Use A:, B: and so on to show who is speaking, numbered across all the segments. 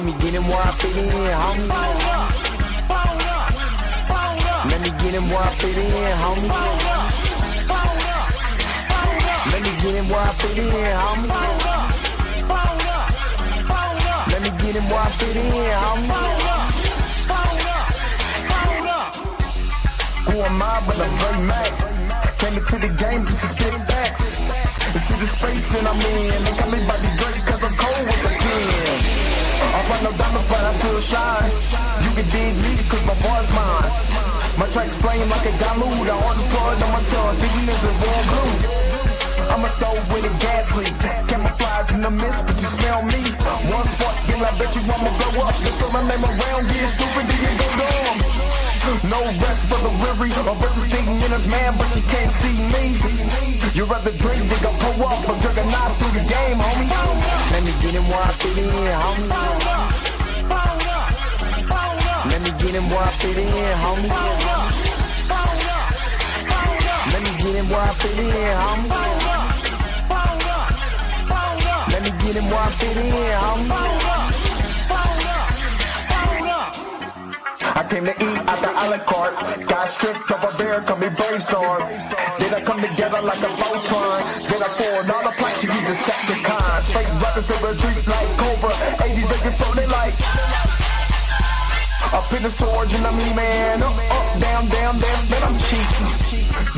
A: me get him where I fit in, homie. Let me get him where I fit in, homie. Let me get him where I fit in, homie. Let me get him where I fit in, homie. Who am I but a Dre Mac? Came into the game just to spit facts. Into the space that I'm in. They got me by the Drake cause I'm cold with the pen. I run no diamonds but I still shine. You can dig me cause my bar's mine. My tracks playing like a Dalude. I order blood on my tongue, thinking it's a warm blue. I'ma throw with a gas leak. Camouflage in the mist, but you smell me. One spark, then I bet you I'ma blow up. Just throw my name around, get stupid, then you go dumb. No rest for the weary, a versus thinking in his man, but you can't see me. You rather drink than go pull up, but drink a knife through the game, homie. Let me get him where I fit in, homie. Let me get him where I fit in, homie. Let me get him where I fit in, homie. Let me get him where I fit in, homie. I came to eat at the a la carte. Got stripped of a bear, call me brainstorm. Then I come together like a Voltron. Then I pour another plate to use Decepticons. Straight rappers to the streets like Cobra. 80s they get floating like up in the storage and I'm man. Up, down, down, man, I'm cheap.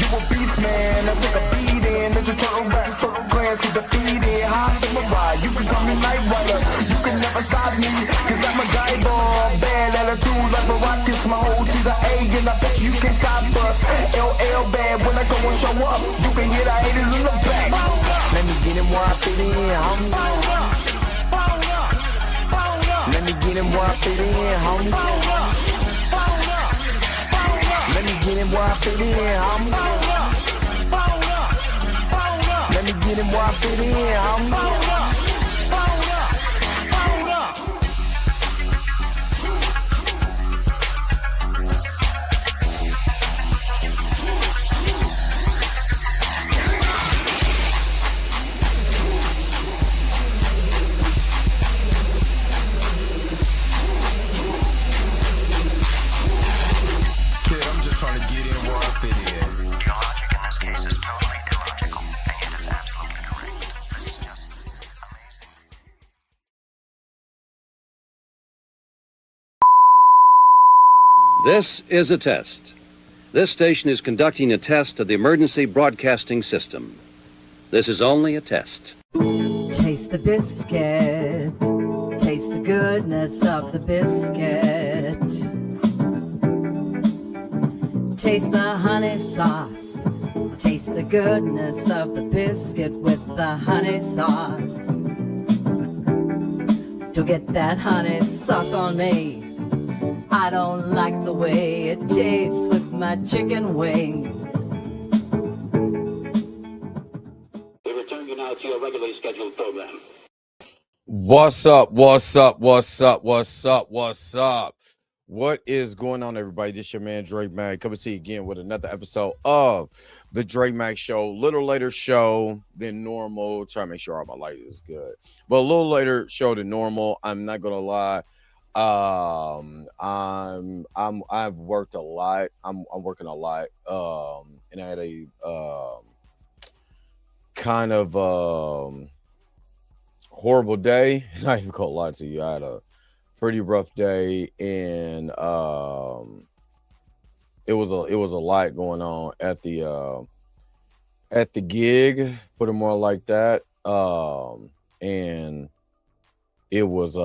A: You a beast, man. I take a beat in. Ninja turtle rap, turtle clans get defeated. High samurai, you can call me Night Rider. You can never stop me, cause I'm a guy bomb. Bad attitude like a rocket, my whole to the A, and I bet you can stop us. LL bad when I go and show up. You can hear the haters in the back. Let me get him where I fit in, homie. Let me get him where I fit in, homie. Let me get him where I fit in, homie. Let me get him where I fit in, homie.
B: This is a test. This station is conducting a test of the emergency broadcasting system. This is only a test.
C: Taste the biscuit. Taste the goodness of the biscuit. Taste the honey sauce. Taste the goodness of the biscuit with the honey sauce. Don't get that honey sauce on me. I don't like the way it tastes with my chicken wings.
D: We return you now to your regularly scheduled program.
E: What's up? What's up? What's up? What's up? What's up? What is going on, everybody? This your man Dre Mac coming to you again with another episode of the Dre Mac Show. Little later show than normal. Try to make sure all my light is good, but a little later show than normal. I'm not gonna lie. I've worked a lot. I'm working a lot. And I had a kind of horrible day. Not even gonna lie to you. I had a pretty rough day, and it was a lot going on at the gig, put it more like that. And it was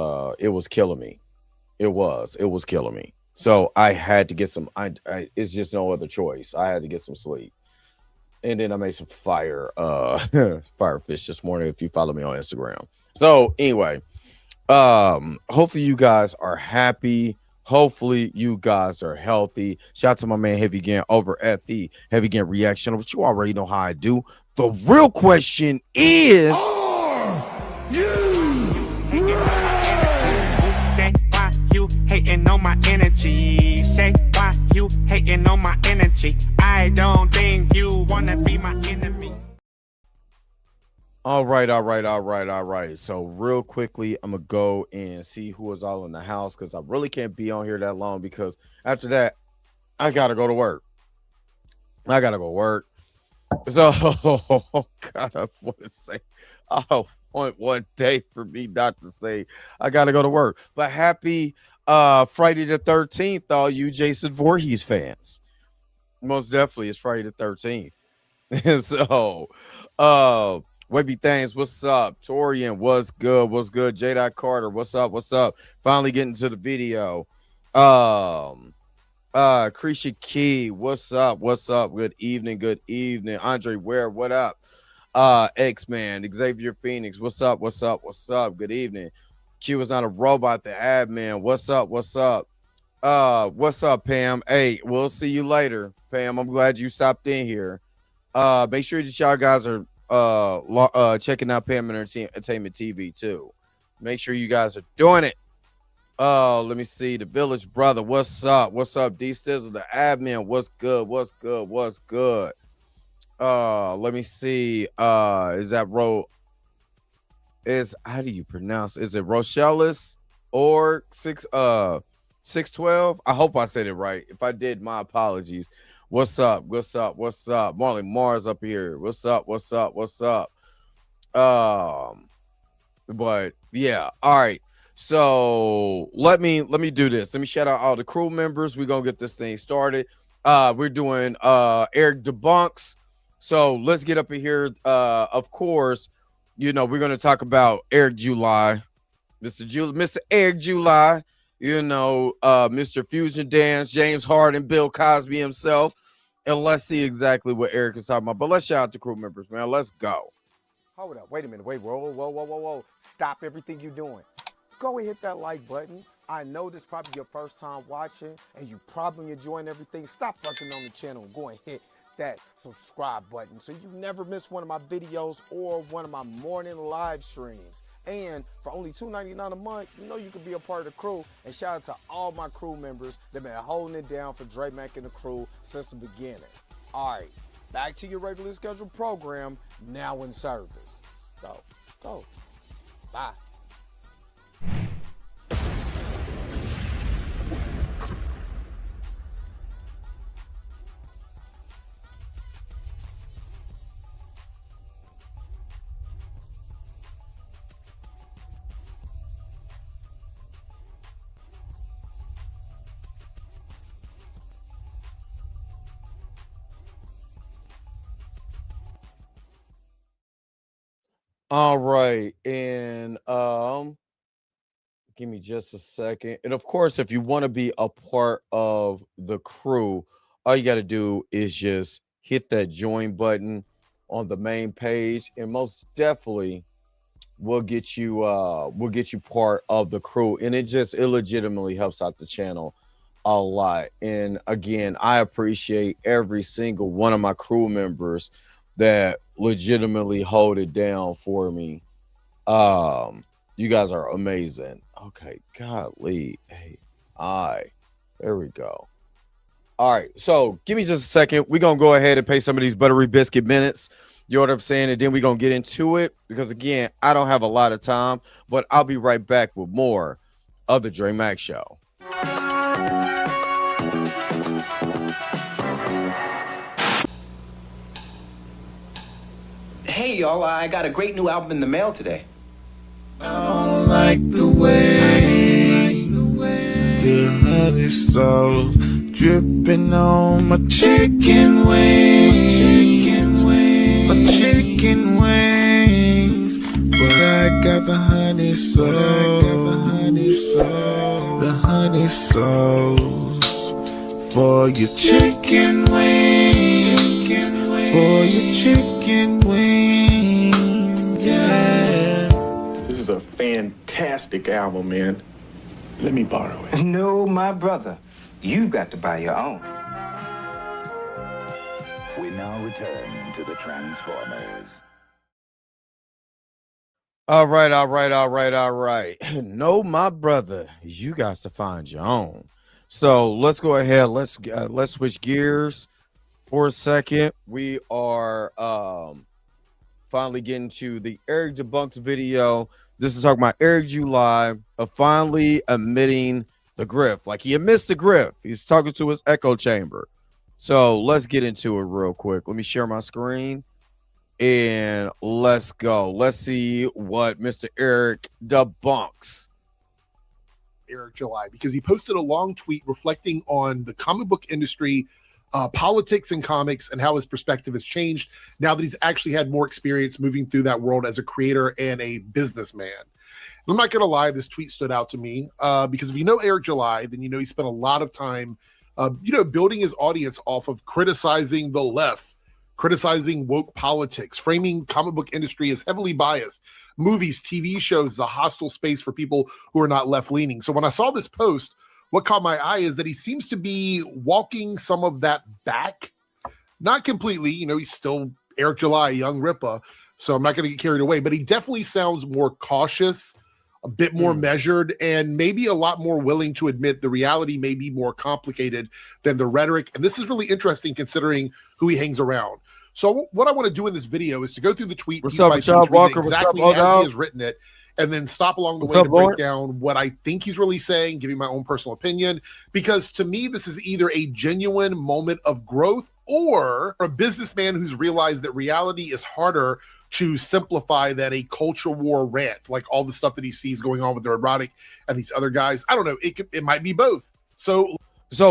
E: killing me. It was killing me. So I had to get some, it's just no other choice. I had to get some sleep. And then I made some fire fish this morning, if you follow me on Instagram. So anyway, hopefully you guys are happy. Hopefully you guys are healthy. Shout out to my man Heavy Gan over at the Heavy Gan Reaction, which you already know how I do. The real question is, are you
F: hating on my energy? Say why you hating on my energy? I don't think you wanna be my enemy.
E: All right, all right, all right, all right. So real quickly, I'm gonna go and see who is all in the house because I really can't be on here that long because after that, I gotta go to work. I gotta go work. So God, I want to say, I want one day for me not to say I gotta go to work. But happy Friday the 13th, all you Jason Voorhees fans. Most definitely, it's Friday the 13th. And so, uh, Webby Things, what's up? Torian, what's good? What's good? J. Carter, what's up? What's up? Finally getting to the video. Krisha Key, what's up? What's up? Good evening, good evening. Andre Ware, what up? X-Man, Xavier Phoenix, what's up? What's up? What's up? Good evening. She was not a robot, the admin. What's up? What's up? What's up, Pam? Hey, we'll see you later, Pam. I'm glad you stopped in here. Make sure that y'all guys are checking out Pam Entertainment TV too. Make sure you guys are doing it. Let me see. The Village Brother, what's up? What's up? D Stizzle, the admin, what's good? What's good? What's good? Let me see. Is that how do you pronounce? Is it Rochellis or 612? I hope I said it right. If I did, my apologies. What's up? What's up? What's up? Marley Mars up here. What's up? What's up? What's up? But yeah, all right. So let me do this. Let me shout out all the crew members. We're gonna get this thing started. We're doing Eric Debunks. So let's get up in here. Of course, we're gonna talk about Eric July, Mr. Eric July. Mr. Fusion Dance, James Harden, Bill Cosby himself. And let's see exactly what Eric is talking about. But let's shout out the crew members, man. Let's go.
G: Hold up. Wait a minute. Wait. Whoa. Stop everything you're doing. Go and hit that like button. I know this is probably your first time watching and you probably enjoying everything. Stop fucking on the channel and go and hit that subscribe button so you never miss one of my videos or one of my morning live streams. And for only $2.99 a month, you can be a part of the crew. And shout out to all my crew members that been holding it down for Dre Mack and the crew since the beginning. All right, back to your regularly scheduled program, now in service. Go. Bye.
E: All right, and give me just a second. And of course, if you want to be a part of the crew, all you got to do is just hit that join button on the main page, and most definitely we'll get you part of the crew. And it legitimately helps out the channel a lot. And again, I appreciate every single one of my crew members that legitimately hold it down for me. You guys are amazing. Okay, golly. Hey, there we go. All right, so give me just a second. We're gonna go ahead and pay some of these buttery biscuit minutes. You know what I'm saying? And then we're gonna get into it because again, I don't have a lot of time, but I'll be right back with more of the Dre Mack Show.
H: Hey y'all, I got a great new album in the mail today.
I: I don't like the way the honey sauce dripping on my chicken wings, my chicken wings. But I got the honey sauce, the honey sauce for your chicken wings, for your chicken wings, yeah.
J: This is a fantastic album, man. Let me borrow it.
H: No, my brother. You've got to buy your own.
K: We now return to the Transformers.
E: All right. No, my brother, you got to find your own. So let's go ahead. Let's switch gears for a second. We are finally getting to the Eric Debunks video. This is talking about Eric July of finally admitting the grift. Like, he admits the grift. He's talking to his echo chamber. So let's get into it real quick. Let me share my screen and let's go. Let's see what Mr. Eric debunks.
L: Eric July, because he posted a long tweet reflecting on the comic book industry, politics and comics, and how his perspective has changed now that he's actually had more experience moving through that world as a creator and a businessman. I'm not going to lie, this tweet stood out to me because if you know Eric July, then you know he spent a lot of time building his audience off of criticizing the left, criticizing woke politics, framing comic book industry as heavily biased, movies, TV shows, a hostile space for people who are not left-leaning. So when I saw this post, what caught my eye is that he seems to be walking some of that back. Not completely, he's still Eric July, young Ripper, so I'm not going to get carried away, but he definitely sounds more cautious, a bit more measured, and maybe a lot more willing to admit the reality may be more complicated than the rhetoric. And this is really interesting considering who he hangs around. So what I want to do in this video is to go through the tweet piece by piece, read it exactly as he has written it, and then stop along the way to break down what I think he's really saying, giving my own personal opinion, because to me, this is either a genuine moment of growth or a businessman who's realized that reality is harder to simplify than a culture war rant, like all the stuff that he sees going on with the erotic and these other guys. I don't know. It might be both. So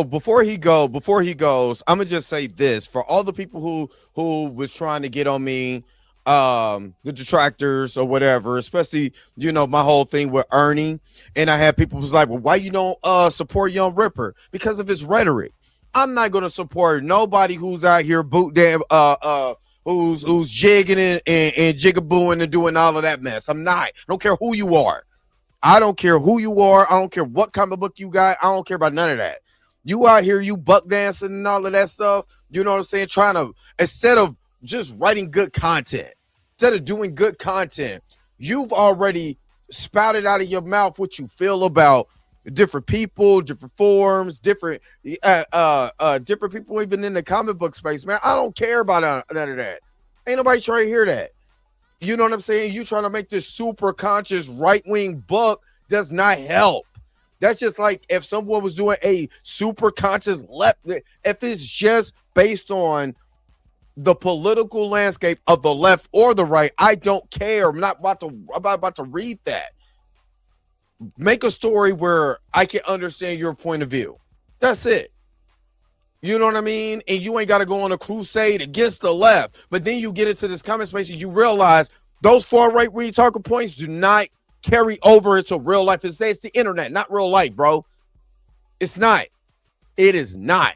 E: before he goes, I'm gonna just say this for all the people who was trying to get on me, the detractors or whatever, especially my whole thing with Ernie, and I had people who's like, well, why you don't support Young Ripper? Because of his rhetoric. I'm not gonna support nobody who's out here boot damn who's jigging and jigabooing and doing all of that mess. I'm not. I don't care who you are. I don't care who you are. I don't care what comic book you got. I don't care about none of that. You out here, you buck dancing and all of that stuff. You know what I'm saying? Trying to, instead of just writing good content, instead of doing good content, you've already spouted out of your mouth what you feel about different people, different forms, different people even in the comic book space, man. I don't care about none of that. Ain't nobody trying to hear that. You know what I'm saying? You trying to make this super conscious right-wing book does not help. That's just like if someone was doing a super conscious left, if it's just based on the political landscape of the left or the right, I don't care. I'm not about to read that. Make a story where I can understand your point of view. That's it. You know what I mean? And you ain't got to go on a crusade against the left. But then you get into this comment space and you realize those far right wing talking points do not carry over into real life. It's the internet, not real life, bro. It's not. It is not.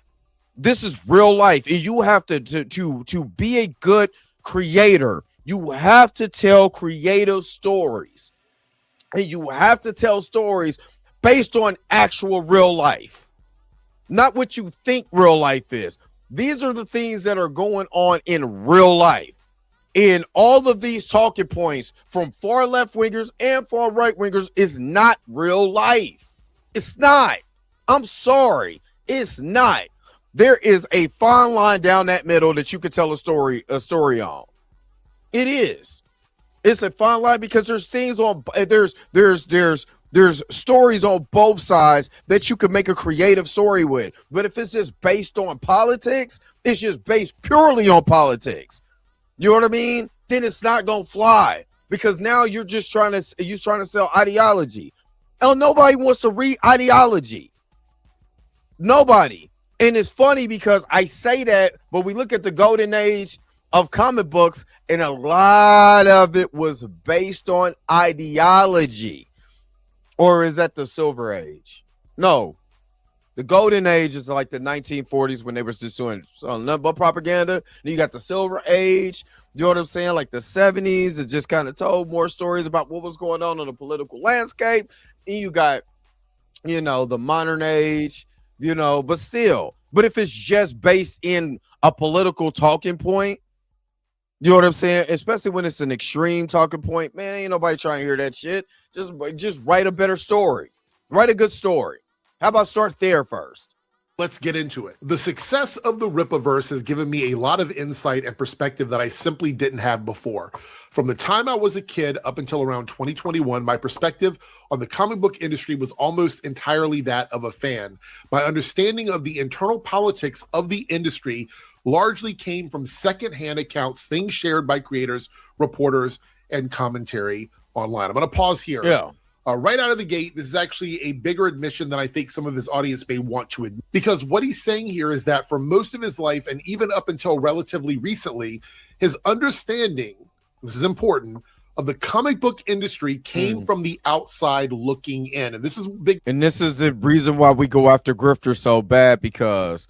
E: This is real life. And you have to be a good creator, you have to tell creative stories. And you have to tell stories based on actual real life, not what you think real life is. These are the things that are going on in real life. And all of these talking points from far left wingers and far right wingers is not real life. It's not. I'm sorry. It's not. There is a fine line down that middle that you could tell a story on. It is. It's a fine line because there's things on there's stories on both sides that you could make a creative story with. But if it's just based on politics, it's just based purely on politics. You know what I mean? Then it's not gonna fly because now you're trying to sell ideology. And nobody wants to read ideology. Nobody. And it's funny because I say that, but we look at the golden age of comic books, and a lot of it was based on ideology. Or is that the silver age? No. The golden age is like the 1940s when they were just doing nothing but propaganda. Then you got the silver age, you know what I'm saying? Like the 70s, it just kind of told more stories about what was going on in the political landscape. And you got, the modern age, but still. But if it's just based in a political talking point, you know what I'm saying? Especially when it's an extreme talking point, man, ain't nobody trying to hear that shit. Just write a better story. Write a good story. How about start there first?
L: Let's get into it. The success of the Rippaverse has given me a lot of insight and perspective that I simply didn't have before. From the time I was a kid up until around 2021, my perspective on the comic book industry was almost entirely that of a fan. My understanding of the internal politics of the industry largely came from secondhand accounts, things shared by creators, reporters, and commentary online. I'm going to pause here.
E: Yeah.
L: Right out of the gate, this is actually a bigger admission than I think some of his audience may want to admit. Because what he's saying here is that for most of his life, and even up until relatively recently, his understanding, this is important, of the comic book industry came from the outside looking in. And this is big.
E: And this is the reason why we go after Grifter so bad, because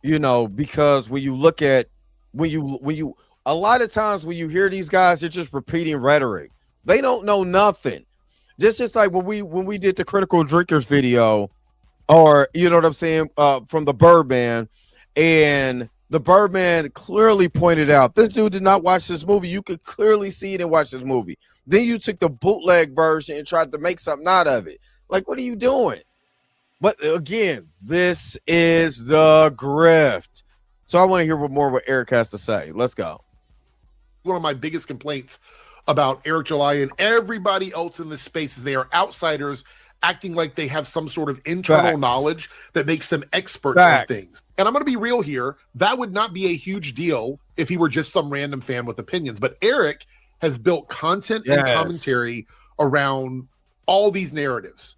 E: you know, because when you look at when you a lot of times when you hear these guys, they're just repeating rhetoric. They don't know nothing. Just like when we did the Critical Drinkers video, or you know what I'm saying, from the Birdman, and the Birdman clearly pointed out this dude did not watch this movie. You could clearly see it and watch this movie. Then you took the bootleg version and tried to make something out of it. Like, what are you doing? But again, this is the grift. So I want to hear what Eric has to say. Let's go.
L: One of my biggest complaints about Eric July and everybody else in this space is they are outsiders acting like they have some sort of internal knowledge that makes them experts on things. And I'm going to be real here. That would not be a huge deal if he were just some random fan with opinions. But Eric has built content and commentary around all these narratives.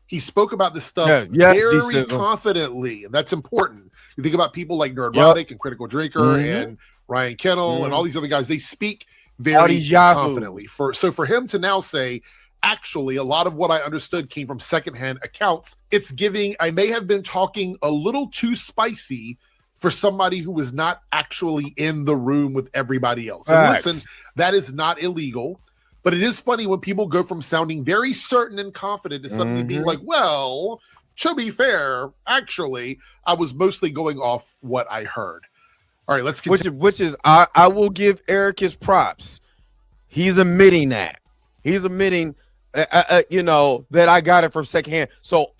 L: He spoke about this stuff very confidently, and that's important. You think about people like Nerdrotic and Critical Drinker and Ryan Kennel and all these other guys. They speak very confidently. So for him to now say, actually, a lot of what I understood came from secondhand accounts, it's giving, I may have been talking a little too spicy for somebody who was not actually in the room with everybody else. And listen, that is not illegal. But it is funny when people go from sounding very certain and confident to suddenly being like, well, to be fair, actually, I was mostly going off what I heard. All right, let's continue.
E: Which is, I will give Eric his props. He's admitting that. He's admitting, you know, that I got it from secondhand. So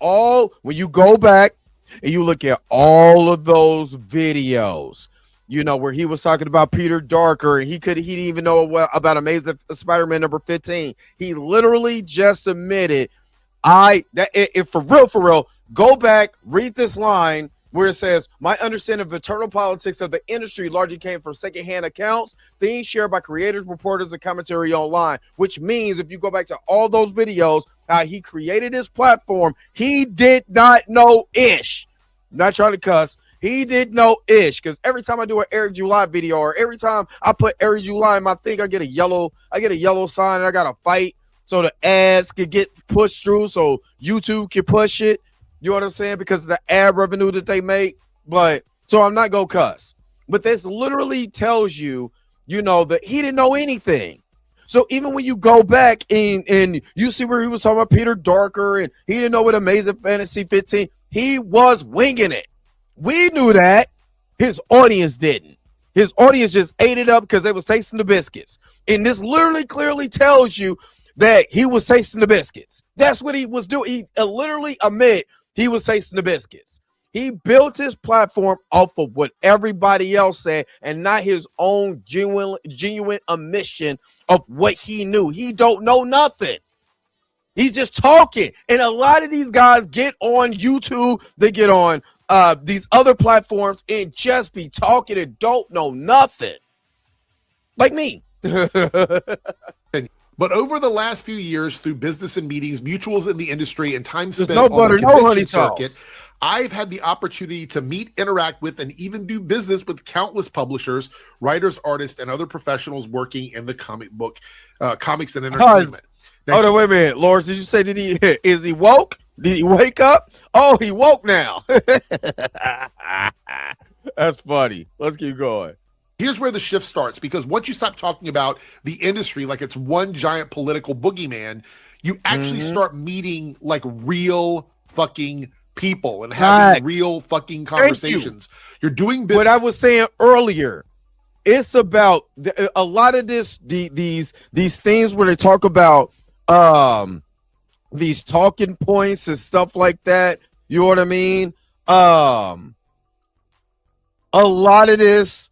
E: when you go back and you look at all of those videos, you know, where he was talking about Peter Darker, and he didn't even know about Amazing Spider-Man number 15. He literally just admitted, if for real, go back, read this line where it says, my understanding of internal politics of the industry largely came from secondhand accounts, things shared by creators, reporters, and commentary online, which means if you go back to all those videos, how he created his platform, he did not know ish. Not trying to cuss. He did know ish, because every time I do an Eric July video, or every time I put Eric July in my thing, I get a yellow sign, and I gotta fight so the ads can get pushed through, so YouTube can push it. You know what I'm saying? Because of the ad revenue that they make. But so I'm not gonna cuss. But this literally tells you, you know, that he didn't know anything. So even when you go back and you see where he was talking about Peter Darker, and he didn't know what Amazing Fantasy 15, he was winging it. We knew that. His audience didn't. His audience just ate it up because they was tasting the biscuits. And this literally clearly tells you that he was tasting the biscuits. That's what he was doing. He literally admit he was tasting the biscuits. He built his platform off of what everybody else said and not his own genuine admission of what he knew. He don't know nothing. He's just talking. And a lot of these guys get on YouTube. They get on these other platforms and just be talking and don't know nothing. Like me.
L: But over the last few years, through business and meetings, mutuals in the industry, and time spent
E: no
L: on
E: butter,
L: the
E: no
L: convention
E: honey
L: circuit,
E: sauce.
L: I've had the opportunity to meet, interact with, and even do business with countless publishers, writers, artists, and other professionals working in the comics and entertainment.
E: Hold on, wait a minute, Lawrence. Did you say is he woke? Did he wake up? Oh, he woke now. That's funny. Let's keep going.
L: Here's where the shift starts, because once you stop talking about the industry like it's one giant political boogeyman, you actually start meeting like real fucking people and having real fucking conversations. You're doing
E: what I was saying earlier. It's about a lot of these things where they talk about these talking points and stuff like that. You know what I mean? A lot of this,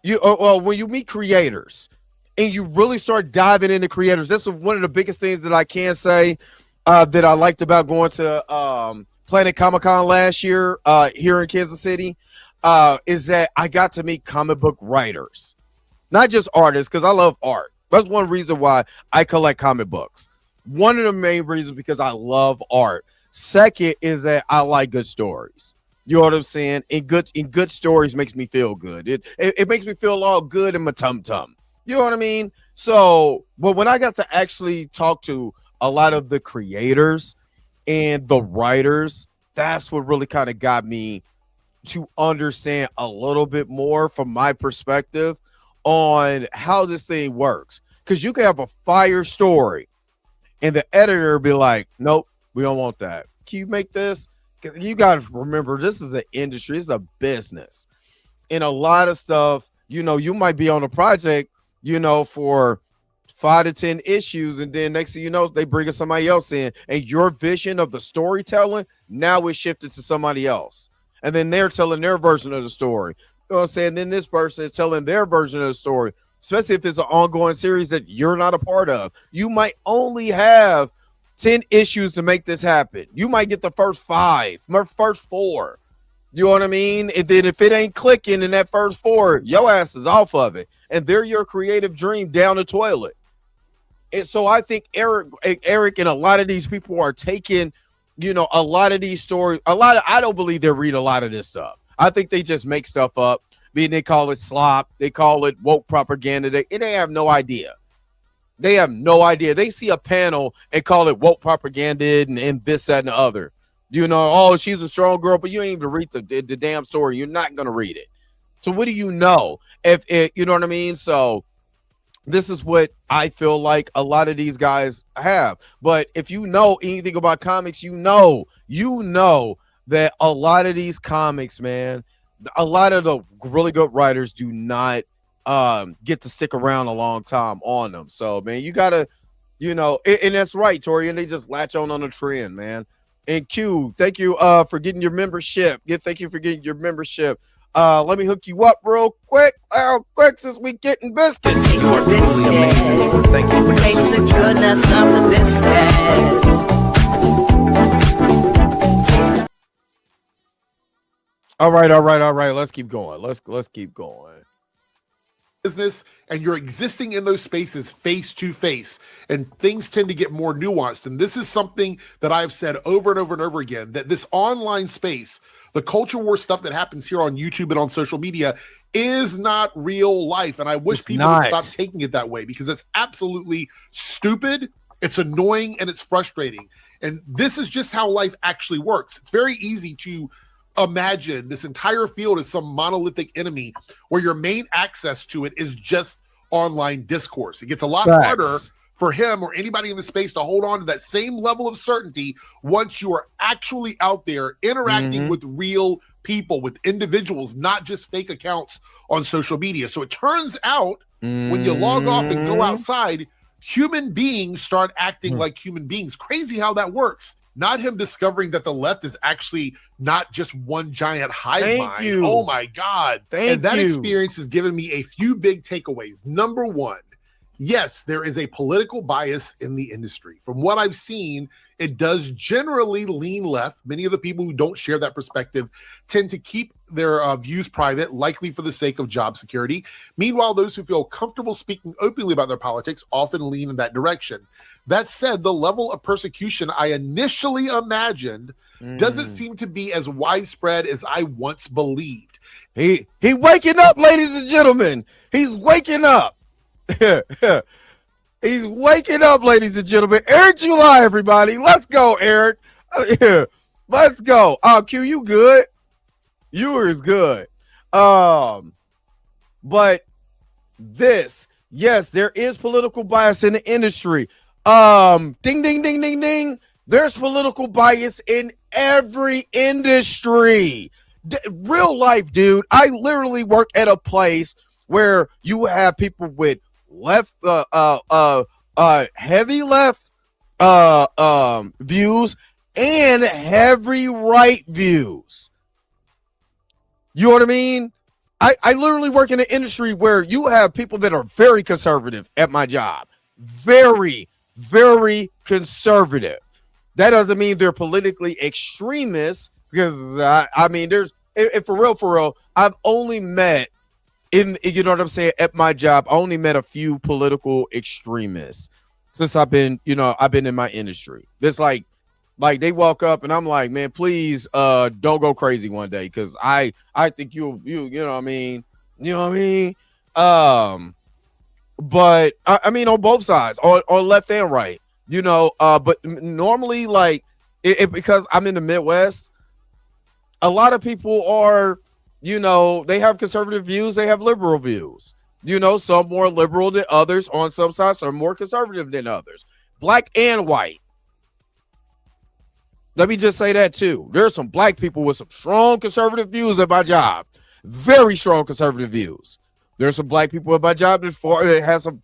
E: well, when you meet creators and you really start diving into creators, that's one of the biggest things that I can say that I liked about going to Planet Comic-Con last year here in Kansas City is that I got to meet comic book writers, not just artists, because I love art. That's one reason why I collect comic books. One of the main reasons because I love art. Second is that I like good stories. You know what I'm saying? And good stories makes me feel good. It makes me feel all good in my tum-tum. You know what I mean? So, but when I got to actually talk to a lot of the creators and the writers, that's what really kind of got me to understand a little bit more from my perspective on how this thing works. Because you can have a fire story and the editor be like, nope, we don't want that. Can you make this? You got to remember, this is an industry. It's a business. And a lot of stuff, you know, you might be on a project, you know, for 5 to 10 issues. And then next thing you know, they bring somebody else in. And your vision of the storytelling, now is shifted to somebody else. And then they're telling their version of the story. You know what I'm saying? Then this person is telling their version of the story, especially if it's an ongoing series that you're not a part of. You might only have 10 issues to make this happen. You might get the first 5, first 4. You know what I mean? And then if it ain't clicking in that first 4, your ass is off of it. And they're your creative dream down the toilet. And so I think Eric and a lot of these people are taking, you know, a lot of these stories. I don't believe they read a lot of this stuff. I think they just make stuff up. I mean, they call it slop. They call it woke propaganda. They have no idea. They have no idea. They see a panel and call it woke propaganda and this, that, and the other. You know, oh, she's a strong girl, but you ain't even read the damn story. You're not going to read it. So what do you know? If you know what I mean? So this is what I feel like a lot of these guys have. But if you know anything about comics, you know that a lot of these comics, man, a lot of the really good writers do not get to stick around a long time on them. So, man, you gotta, you know, and that's right, Tori, and they just latch on a trend, man. And Q, thank you for getting your membership. Thank you for getting your membership. Let me hook you up real quick, since we getting biscuits.
C: Taste the biscuit.
E: Thank you.
C: Taste the goodness of the biscuit.
E: All right. Let's keep going. Let's keep going.
L: Business, and you're existing in those spaces face to face, and things tend to get more nuanced. And this is something that I've said over and over and over again, that this online space, the culture war stuff that happens here on YouTube and on social media, is not real life. And I wish people would stop taking it that way, because it's absolutely stupid, it's annoying, and it's frustrating. And this is just how life actually works. It's very easy to imagine this entire field as some monolithic enemy where your main access to it is just online discourse. It gets a lot harder for him or anybody in the space to hold on to that same level of certainty once you are actually out there interacting with real people, with individuals, not just fake accounts on social media. So it turns out when you log off and go outside, human beings start acting like human beings. Crazy how that works. Not him discovering that the left is actually not just one giant hive mind. Oh my God. And that experience has given me a few big takeaways. Number one, yes, there is a political bias in the industry. From what I've seen, it does generally lean left. Many of the people who don't share that perspective tend to keep their views private, likely for the sake of job security. Meanwhile, those who feel comfortable speaking openly about their politics often lean in that direction. That said, the level of persecution I initially imagined doesn't seem to be as widespread as I once believed.
E: He waking up, ladies and gentlemen. He's waking up. He's waking up, ladies and gentlemen. Eric July, everybody. Let's go, Eric. Let's go. Q, you good? You is good. But this, yes, there is political bias in the industry. Ding, ding, ding, ding, ding. There's political bias in every industry. Real life, dude. I literally work at a place where you have people with left, heavy left, views and heavy right views. You know what I mean? I literally work in an industry where you have people that are very conservative at my job. Very, very conservative. That doesn't mean they're politically extremists, because I mean, there's, and for real, I've only met you know what I'm saying, at my job, I only met a few political extremists since I've been in my industry. It's like they walk up and I'm like, man, please don't go crazy one day, because I think you know what I mean, but I mean on both sides, on left and right, but normally, like, because I'm in the Midwest, a lot of people are, they have conservative views, they have liberal views, some more liberal than others on some sides, some more conservative than others, black and white. Let me just say that too. There are some black people with some strong conservative views at my job. Very strong conservative views. There's some black people at my job that has some,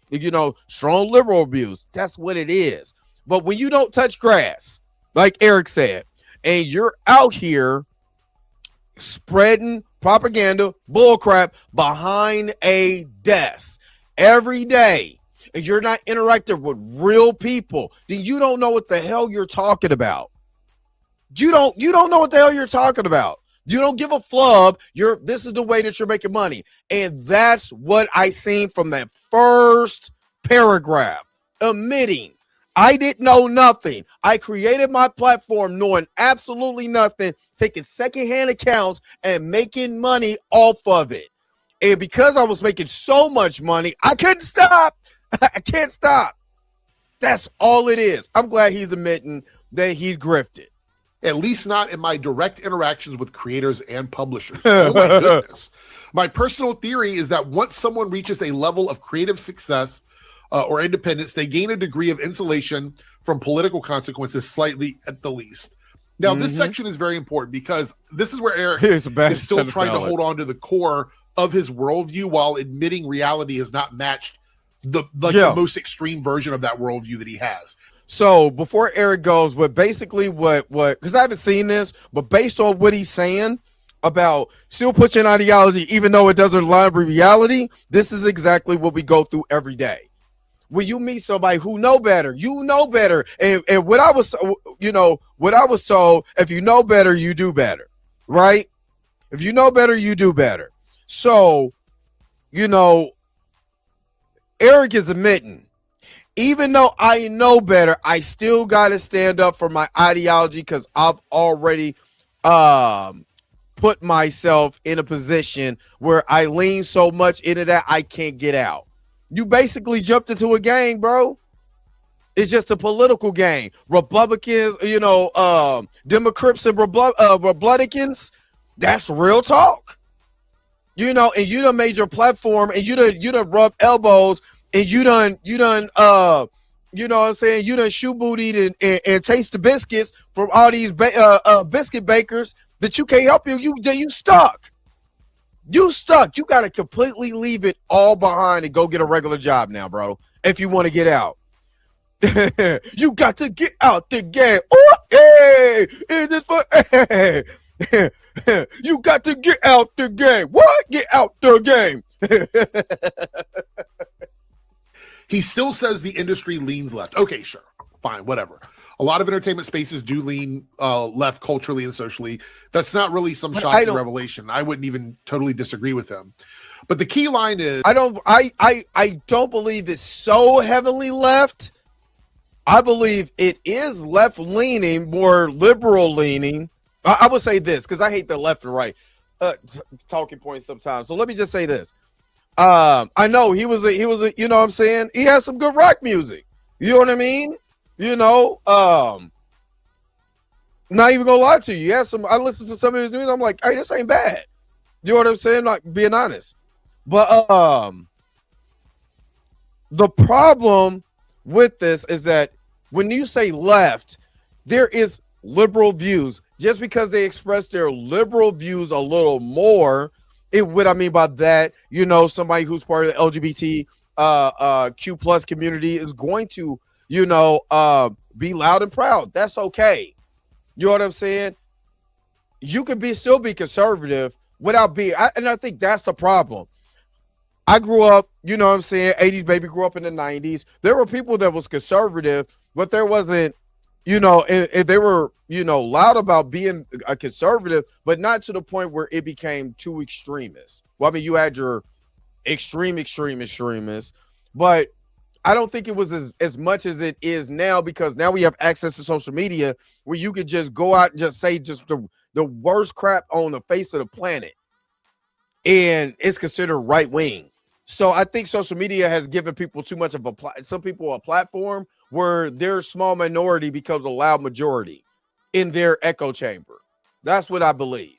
E: strong liberal views. That's what it is. But when you don't touch grass, like Eric said, and you're out here spreading propaganda, bullcrap behind a desk every day, and you're not interacting with real people, then you don't know what the hell you're talking about. You don't know what the hell you're talking about. You don't give a flub. This is the way that you're making money. And that's what I seen from that first paragraph, admitting I didn't know nothing. I created my platform knowing absolutely nothing, taking secondhand accounts and making money off of it. And because I was making so much money, I couldn't stop. I can't stop. That's all it is. I'm glad he's admitting that he's grifted.
L: At least not in my direct interactions with creators and publishers. Oh my goodness. My personal theory is that once someone reaches a level of creative success or independence, they gain a degree of insulation from political consequences, slightly at the least. Now, this section is very important because this is where Eric is still trying to hold on to the core of his worldview while admitting reality has not matched the most extreme version of that worldview that he has.
E: So before Eric goes, but basically what, because I haven't seen this, but based on what he's saying about still pushing ideology, even though it doesn't align with reality, this is exactly what we go through every day. When you meet somebody who know better, and what I was told, if you know better, you do better, right? If you know better, you do better. So, Eric is admitting, even though I know better, I still got to stand up for my ideology because I've already put myself in a position where I lean so much into that I can't get out. You basically jumped into a gang, bro. It's just a political gang. Republicans, Democrats and Republicans, that's real talk. And you done made your platform and you done rub elbows. And you done, you know what I'm saying? You done shoe bootied and taste the biscuits from all these biscuit bakers that you can't help you. You stuck. You stuck. You got to completely leave it all behind and go get a regular job now, bro. If you want to get out. You got to get out the game. Oh, hey, is this for, hey. You got to get out the game. What? Get out the game.
L: He still says the industry leans left. Okay, sure. Fine, whatever. A lot of entertainment spaces do lean left culturally and socially. That's not really some shocking revelation. I wouldn't even totally disagree with him. But the key line is
E: I don't believe it's so heavily left. I believe it is left leaning, more liberal leaning. I would say this because I hate the left and right talking points sometimes. So let me just say this. I know he was a, you know what I'm saying? He has some good rock music. You know what I mean? Not even gonna lie to you. I listened to some of his music. I'm like, hey, this ain't bad. You know what I'm saying? Like, being honest. But the problem with this is that when you say left, there is liberal views. Just because they express their liberal views a little more, what I mean by that, somebody who's part of the LGBT Q plus community is going to, be loud and proud. That's okay. You know what I'm saying? You can still be conservative without being, and I think that's the problem. I grew up, you know what I'm saying, 80s baby, grew up in the 90s. There were people that was conservative, but there wasn't, and they were, loud about being a conservative, but not to the point where it became too extremist. Well, I mean, you had your extremists, but I don't think it was as much as it is now, because now we have access to social media where you could just go out and just say just the worst crap on the face of the planet, and it's considered right wing. So I think social media has given people too much of some people a platform where their small minority becomes a loud majority in their echo chamber. That's what I believe.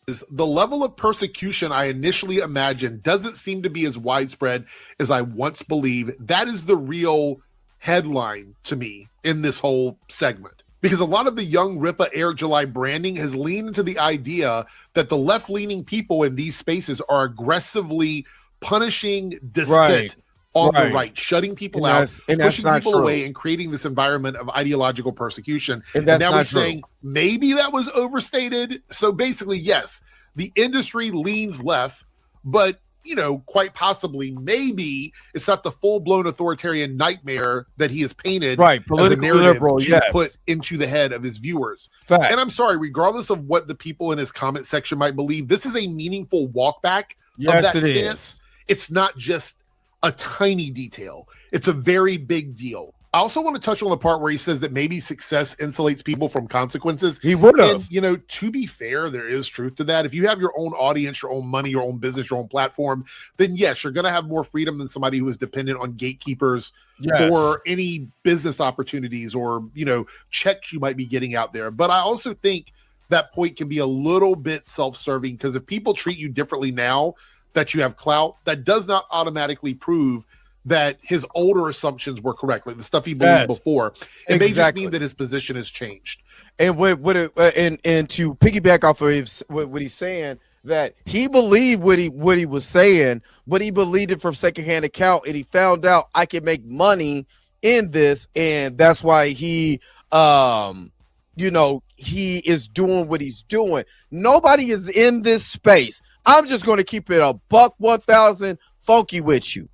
L: The level of persecution I initially imagined doesn't seem to be as widespread as I once believed. That is the real headline to me in this whole segment, because a lot of the young RIPA Eric July branding has leaned into the idea that the left-leaning people in these spaces are aggressively punishing dissent on the right, shutting people out, pushing people away, and creating this environment of ideological persecution. And now we're saying maybe that was overstated. So basically, yes, the industry leans left, but quite possibly, maybe it's not the full-blown authoritarian nightmare that he has painted as a narrative to put into the head of his viewers.
E: Fact.
L: And I'm sorry, regardless of what the people in his comment section might believe, this is a meaningful walkback of that stance. It's not just a tiny detail. It's a very big deal. I also want to touch on the part where he says that maybe success insulates people from consequences.
E: He would have.
L: And, to be fair, there is truth to that. If you have your own audience, your own money, your own business, your own platform, then yes, you're going to have more freedom than somebody who is dependent on gatekeepers for any business opportunities or, checks you might be getting out there. But I also think that point can be a little bit self-serving, because if people treat you differently now that you have clout, that does not automatically prove that his older assumptions were correct, like the stuff he believed before. It may just mean that his position has changed.
E: And and to piggyback off of what he's saying, that he believed what he was saying, but he believed it from secondhand account, and he found out I can make money in this, and that's why he he is doing what he's doing. Nobody is in this space. I'm just going to keep it a buck 1,000 funky with you.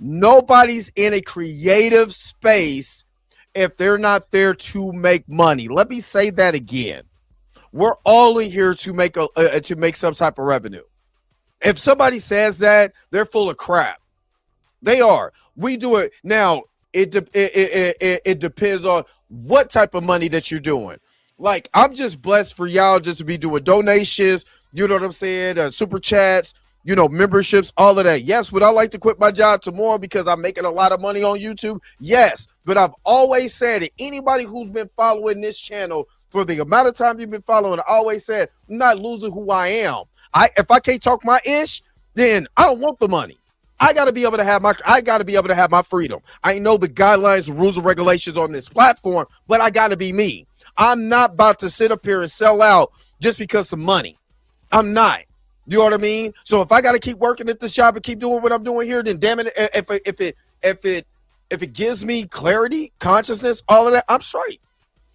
E: Nobody's in a creative space if they're not there to make money. Let me say that again. We're all in here to make some type of revenue. If somebody says that, they're full of crap. They are. We do it now. It depends on what type of money that you're doing. Like, I'm just blessed for y'all just to be doing donations, you know what I'm saying, super chats, memberships, all of that. Yes, would I like to quit my job tomorrow because I'm making a lot of money on YouTube? Yes, but I've always said that anybody who's been following this channel for the amount of time you've been following, I always said, I'm not losing who I am. If I can't talk my ish, then I don't want the money. I got to be able to have my freedom. I know the guidelines, rules, and regulations on this platform, but I got to be me. I'm not about to sit up here and sell out just because of money. I'm not. You know what I mean? So if I got to keep working at the shop and keep doing what I'm doing here, then damn it, if it gives me clarity, consciousness, all of that, I'm straight.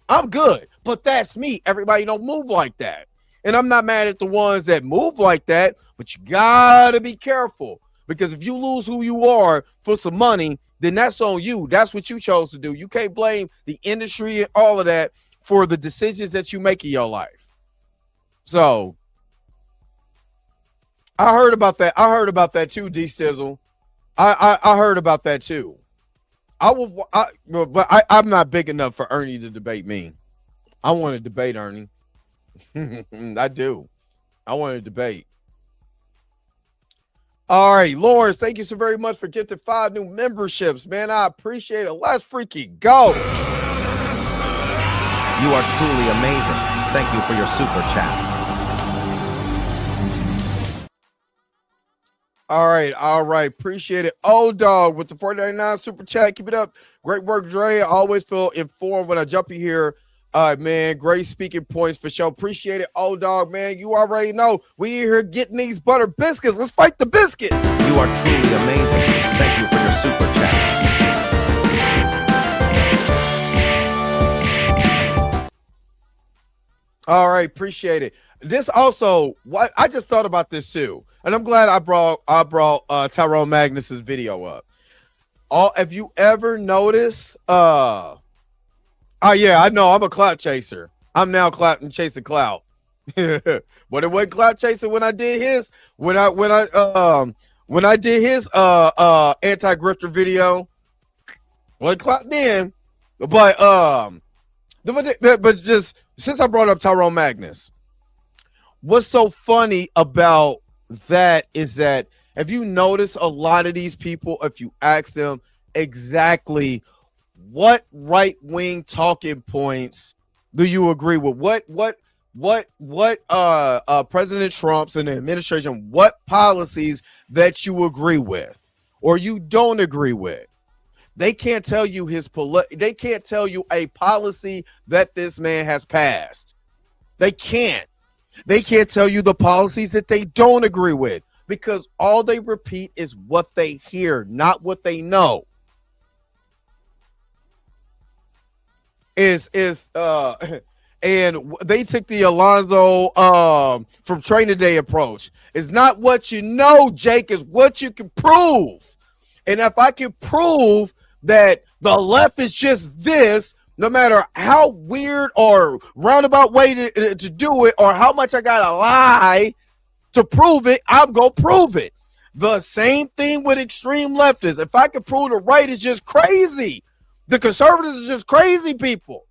E: I'm good. But that's me. Everybody don't move like that. And I'm not mad at the ones that move like that, but you gotta be careful, because if you lose who you are for some money, then that's on you. That's what you chose to do. You can't blame the industry and all of that for the decisions that you make in your life. So I heard about that. I heard about that too, D Sizzle. I heard about that too. I'm not big enough for Ernie to debate me. I want to debate Ernie. I do. I want to debate. All right, Lawrence, thank you so very much for gifting 5 new memberships, man. I appreciate it. Let's freaking go.
M: You are truly amazing. Thank you for your super chat.
E: All right. Appreciate it. Oh, dog, with the 499 super chat. Keep it up. Great work, Dre. I always feel informed when I jump in here. All right, man. Great speaking points for sure. Appreciate it. Oh, dog, man. You already know we in here getting these butter biscuits. Let's fight the biscuits.
M: You are truly amazing. Thank you for your super chat.
E: All right, appreciate it. This also, what I just thought about this too, and I'm glad I brought Tyrone Magnus's video up. Have you ever noticed? Oh yeah, I know. I'm a clout chaser. I'm now chasing clout. But it wasn't clout chasing when I did his when I did his anti-grifter video. Well, clout then, but just since I brought up Tyrone Magnus, what's so funny about that is that if you notice a lot of these people, if you ask them exactly what right-wing talking points do you agree with, what President Trump's and the administration, what policies that you agree with or you don't agree with, they can't tell you they can't tell you a policy that this man has passed. They can't tell you the policies that they don't agree with, because all they repeat is what they hear, not what they know. And they took the Alonzo from Training Day approach. It's not what you know, Jake, is what you can prove. And if I can prove that the left is just this, no matter how weird or roundabout way to do it, or how much I gotta lie to prove it, I'm gonna prove it. The same thing with extreme leftists. If I can prove the right is just crazy, the conservatives are just crazy people,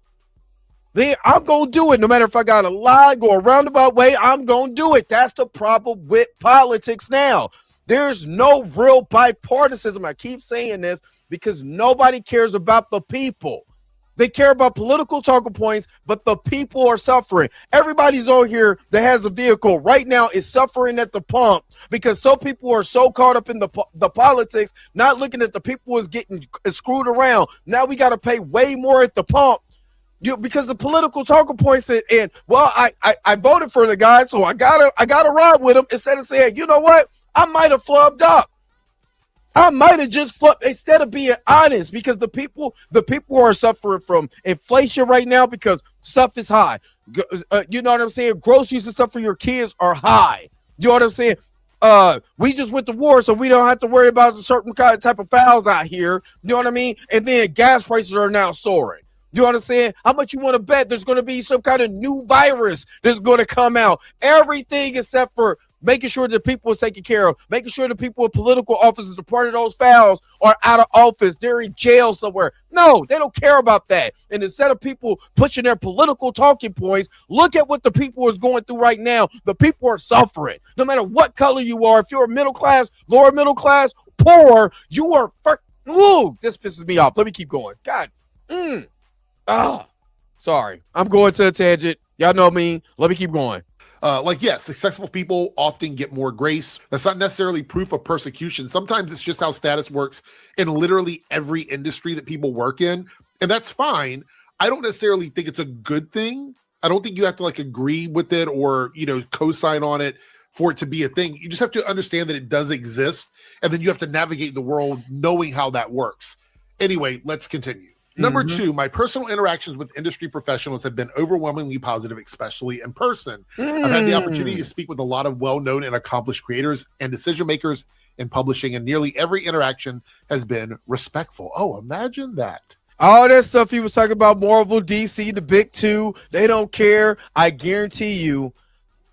E: then I'm gonna do it. No matter if I gotta lie, go a roundabout way, I'm gonna do it. That's the problem with politics now. There's no real bipartisanship. I keep saying this because nobody cares about the people. They care about political talking points, but the people are suffering. Everybody's on here that has a vehicle right now is suffering at the pump because some people are so caught up in the politics, not looking at the people who's getting screwed around. Now we got to pay way more at the pump because the political talking points. And well, I voted for the guy, so I gotta ride with him instead of saying, you know what, I might have flubbed up. I might have just flipped instead of being honest, because the people are suffering from inflation right now because stuff is high. You know what I'm saying? Groceries and stuff for your kids are high. You know what I'm saying? We just went to war, so we don't have to worry about a certain kind of type of fouls out here. You know what I mean? And then gas prices are now soaring. You know what I'm saying? How much you want to bet there's going to be some kind of new virus that's going to come out? Everything except for making sure that people are taken care of, making sure the people in political offices, the part of those fouls, are out of office. They're in jail somewhere. No, they don't care about that. And instead of people pushing their political talking points, look at what the people is going through right now. The people are suffering. No matter what color you are, if you're a middle class, lower middle class, poor, you are ooh, this pisses me off. Let me keep going. God. Sorry. I'm going to a tangent. Y'all know me. Let me keep going.
L: Yes, successful people often get more grace. That's not necessarily proof of persecution. Sometimes it's just how status works in literally every industry that people work in. And that's fine. I don't necessarily think it's a good thing. I don't think you have to agree with it or, co-sign on it for it to be a thing. You just have to understand that it does exist. And then you have to navigate the world knowing how that works. Anyway, let's continue. Number two, my personal interactions with industry professionals have been overwhelmingly positive, especially in person. I've had the opportunity to speak with a lot of well-known and accomplished creators and decision makers in publishing, and nearly every interaction has been respectful. Oh, imagine that.
E: All that stuff he was talking about, Marvel, DC, the big two, they don't care. I guarantee you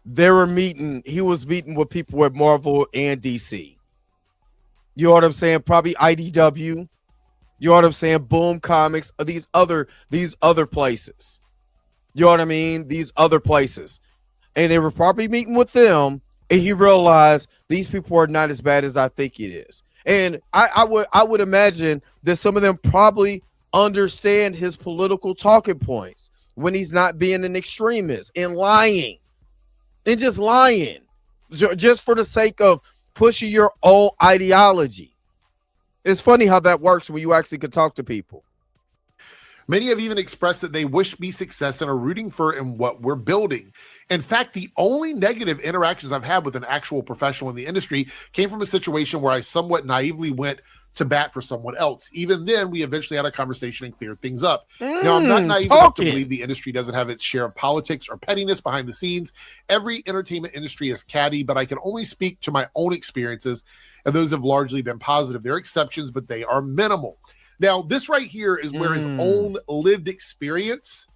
E: he was meeting with people at Marvel and DC. You know what I'm saying? Probably IDW. You know what I'm saying? Boom Comics, these other places. You know what I mean? These other places. And they were probably meeting with them, and he realized these people are not as bad as I think it is. And I would imagine that some of them probably understand his political talking points when he's not being an extremist and lying. And just lying. Just for the sake of pushing your own ideology. It's funny how that works when you actually can talk to people.
L: Many have even expressed that they wish me success and are rooting for in what we're building. In fact, the only negative interactions I've had with an actual professional in the industry came from a situation where I somewhat naively went to bat for someone else. Even then, we eventually had a conversation and cleared things up. Now, I'm not naive enough to believe the industry doesn't have its share of politics or pettiness behind the scenes. Every entertainment industry is catty, but I can only speak to my own experiences, and those have largely been positive. There are exceptions, but they are minimal. Now, this right here is where his own lived experience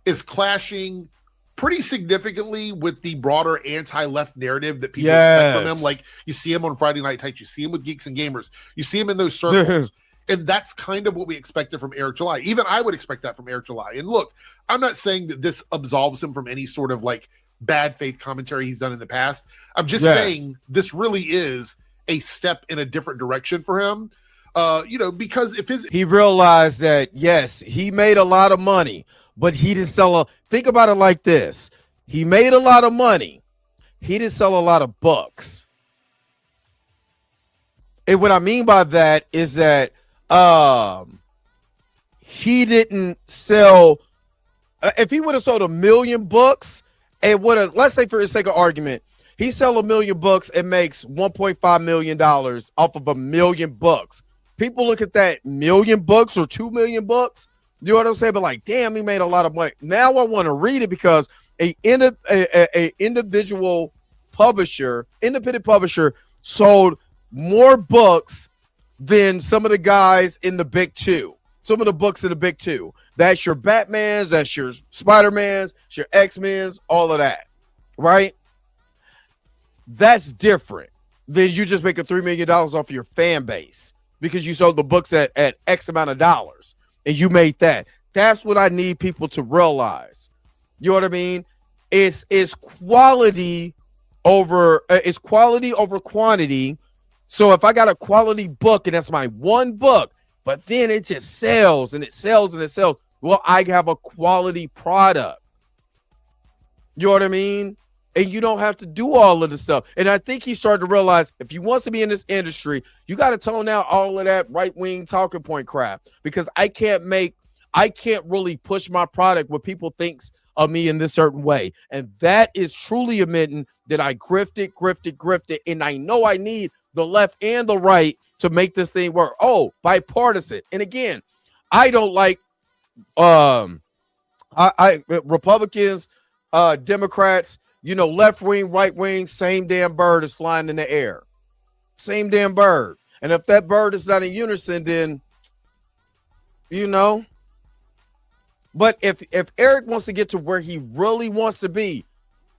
L: is clashing pretty significantly with the broader anti-left narrative that people expect from him. Like, you see him on Friday Night Tights, you see him with Geeks and Gamers, you see him in those circles. And that's kind of what we expected from Eric July. Even I would expect that from Eric July. And look, I'm not saying that this absolves him from any sort of like bad faith commentary he's done in the past. I'm just saying this really is a step in a different direction for him. Because if he
E: realized that, yes, he made a lot of money, but he didn't sell think about it like this. He made a lot of money. He didn't sell a lot of books. And what I mean by that is that he didn't sell. If he would have sold 1 million books, and would have, let's say for the sake of argument, he sell 1 million books and makes $1.5 million off of 1 million books. People look at that 1 million books or 2 million books. You know what I'm saying? But like, damn, he made a lot of money. Now I want to read it because a individual publisher, independent publisher, sold more books than some of the guys in the big two. Some of the books in the big two. That's your Batmans, that's your Spider-Mans, it's your X-Men's, all of that. Right? That's different than you just making $3 million off your fan base because you sold the books at X amount of dollars. And you made that. That's what I need people to realize. You know what I mean? It's quality over quantity. So if I got a quality book and that's my one book, but then it just sells and it sells and it sells, well, I have a quality product. You know what I mean? And you don't have to do all of this stuff. And I think he started to realize if he wants to be in this industry, you got to tone out all of that right-wing talking point crap because I can't really push my product what people thinks of me in this certain way. And that is truly admitting that I grifted. And I know I need the left and the right to make this thing work. Oh, bipartisan. And again, I don't like Republicans, Democrats, left wing, right wing, same damn bird is flying in the air. Same damn bird. And if that bird is not in unison, then, But if Eric wants to get to where he really wants to be,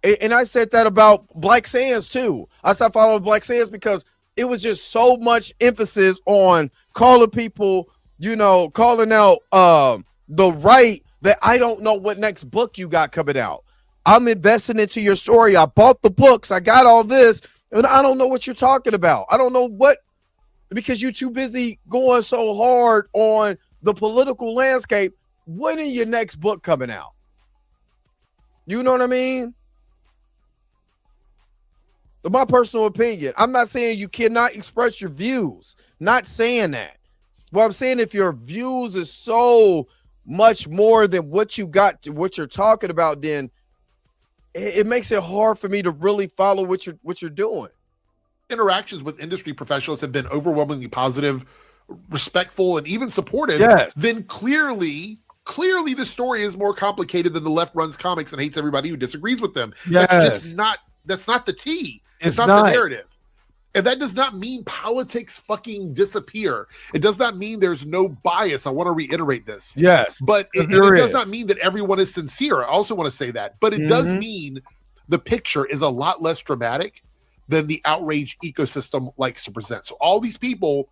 E: and I said that about Black Sands too. I stopped following Black Sands because it was just so much emphasis on calling people, calling out the right that I don't know what next book you got coming out. I'm investing into your story. I bought the books. I got all this, and I don't know what you're talking about. I don't know because you're too busy going so hard on the political landscape. When is your next book coming out? You know what I mean? My personal opinion. I'm not saying you cannot express your views. Not saying that. Well, I'm saying if your views is so much more than what you got to what you're talking about, then it makes it hard for me to really follow what you're doing.
L: Interactions with industry professionals have been overwhelmingly positive, respectful, and even supportive. Then clearly the story is more complicated than the left runs comics and hates everybody who disagrees with them. That's not the tea. It's not the narrative. And that does not mean politics fucking disappear. It does not mean there's no bias. I want to reiterate this.
E: Yes.
L: But it does not mean that everyone is sincere. I also want to say that. But it does mean the picture is a lot less dramatic than the outrage ecosystem likes to present. So all these people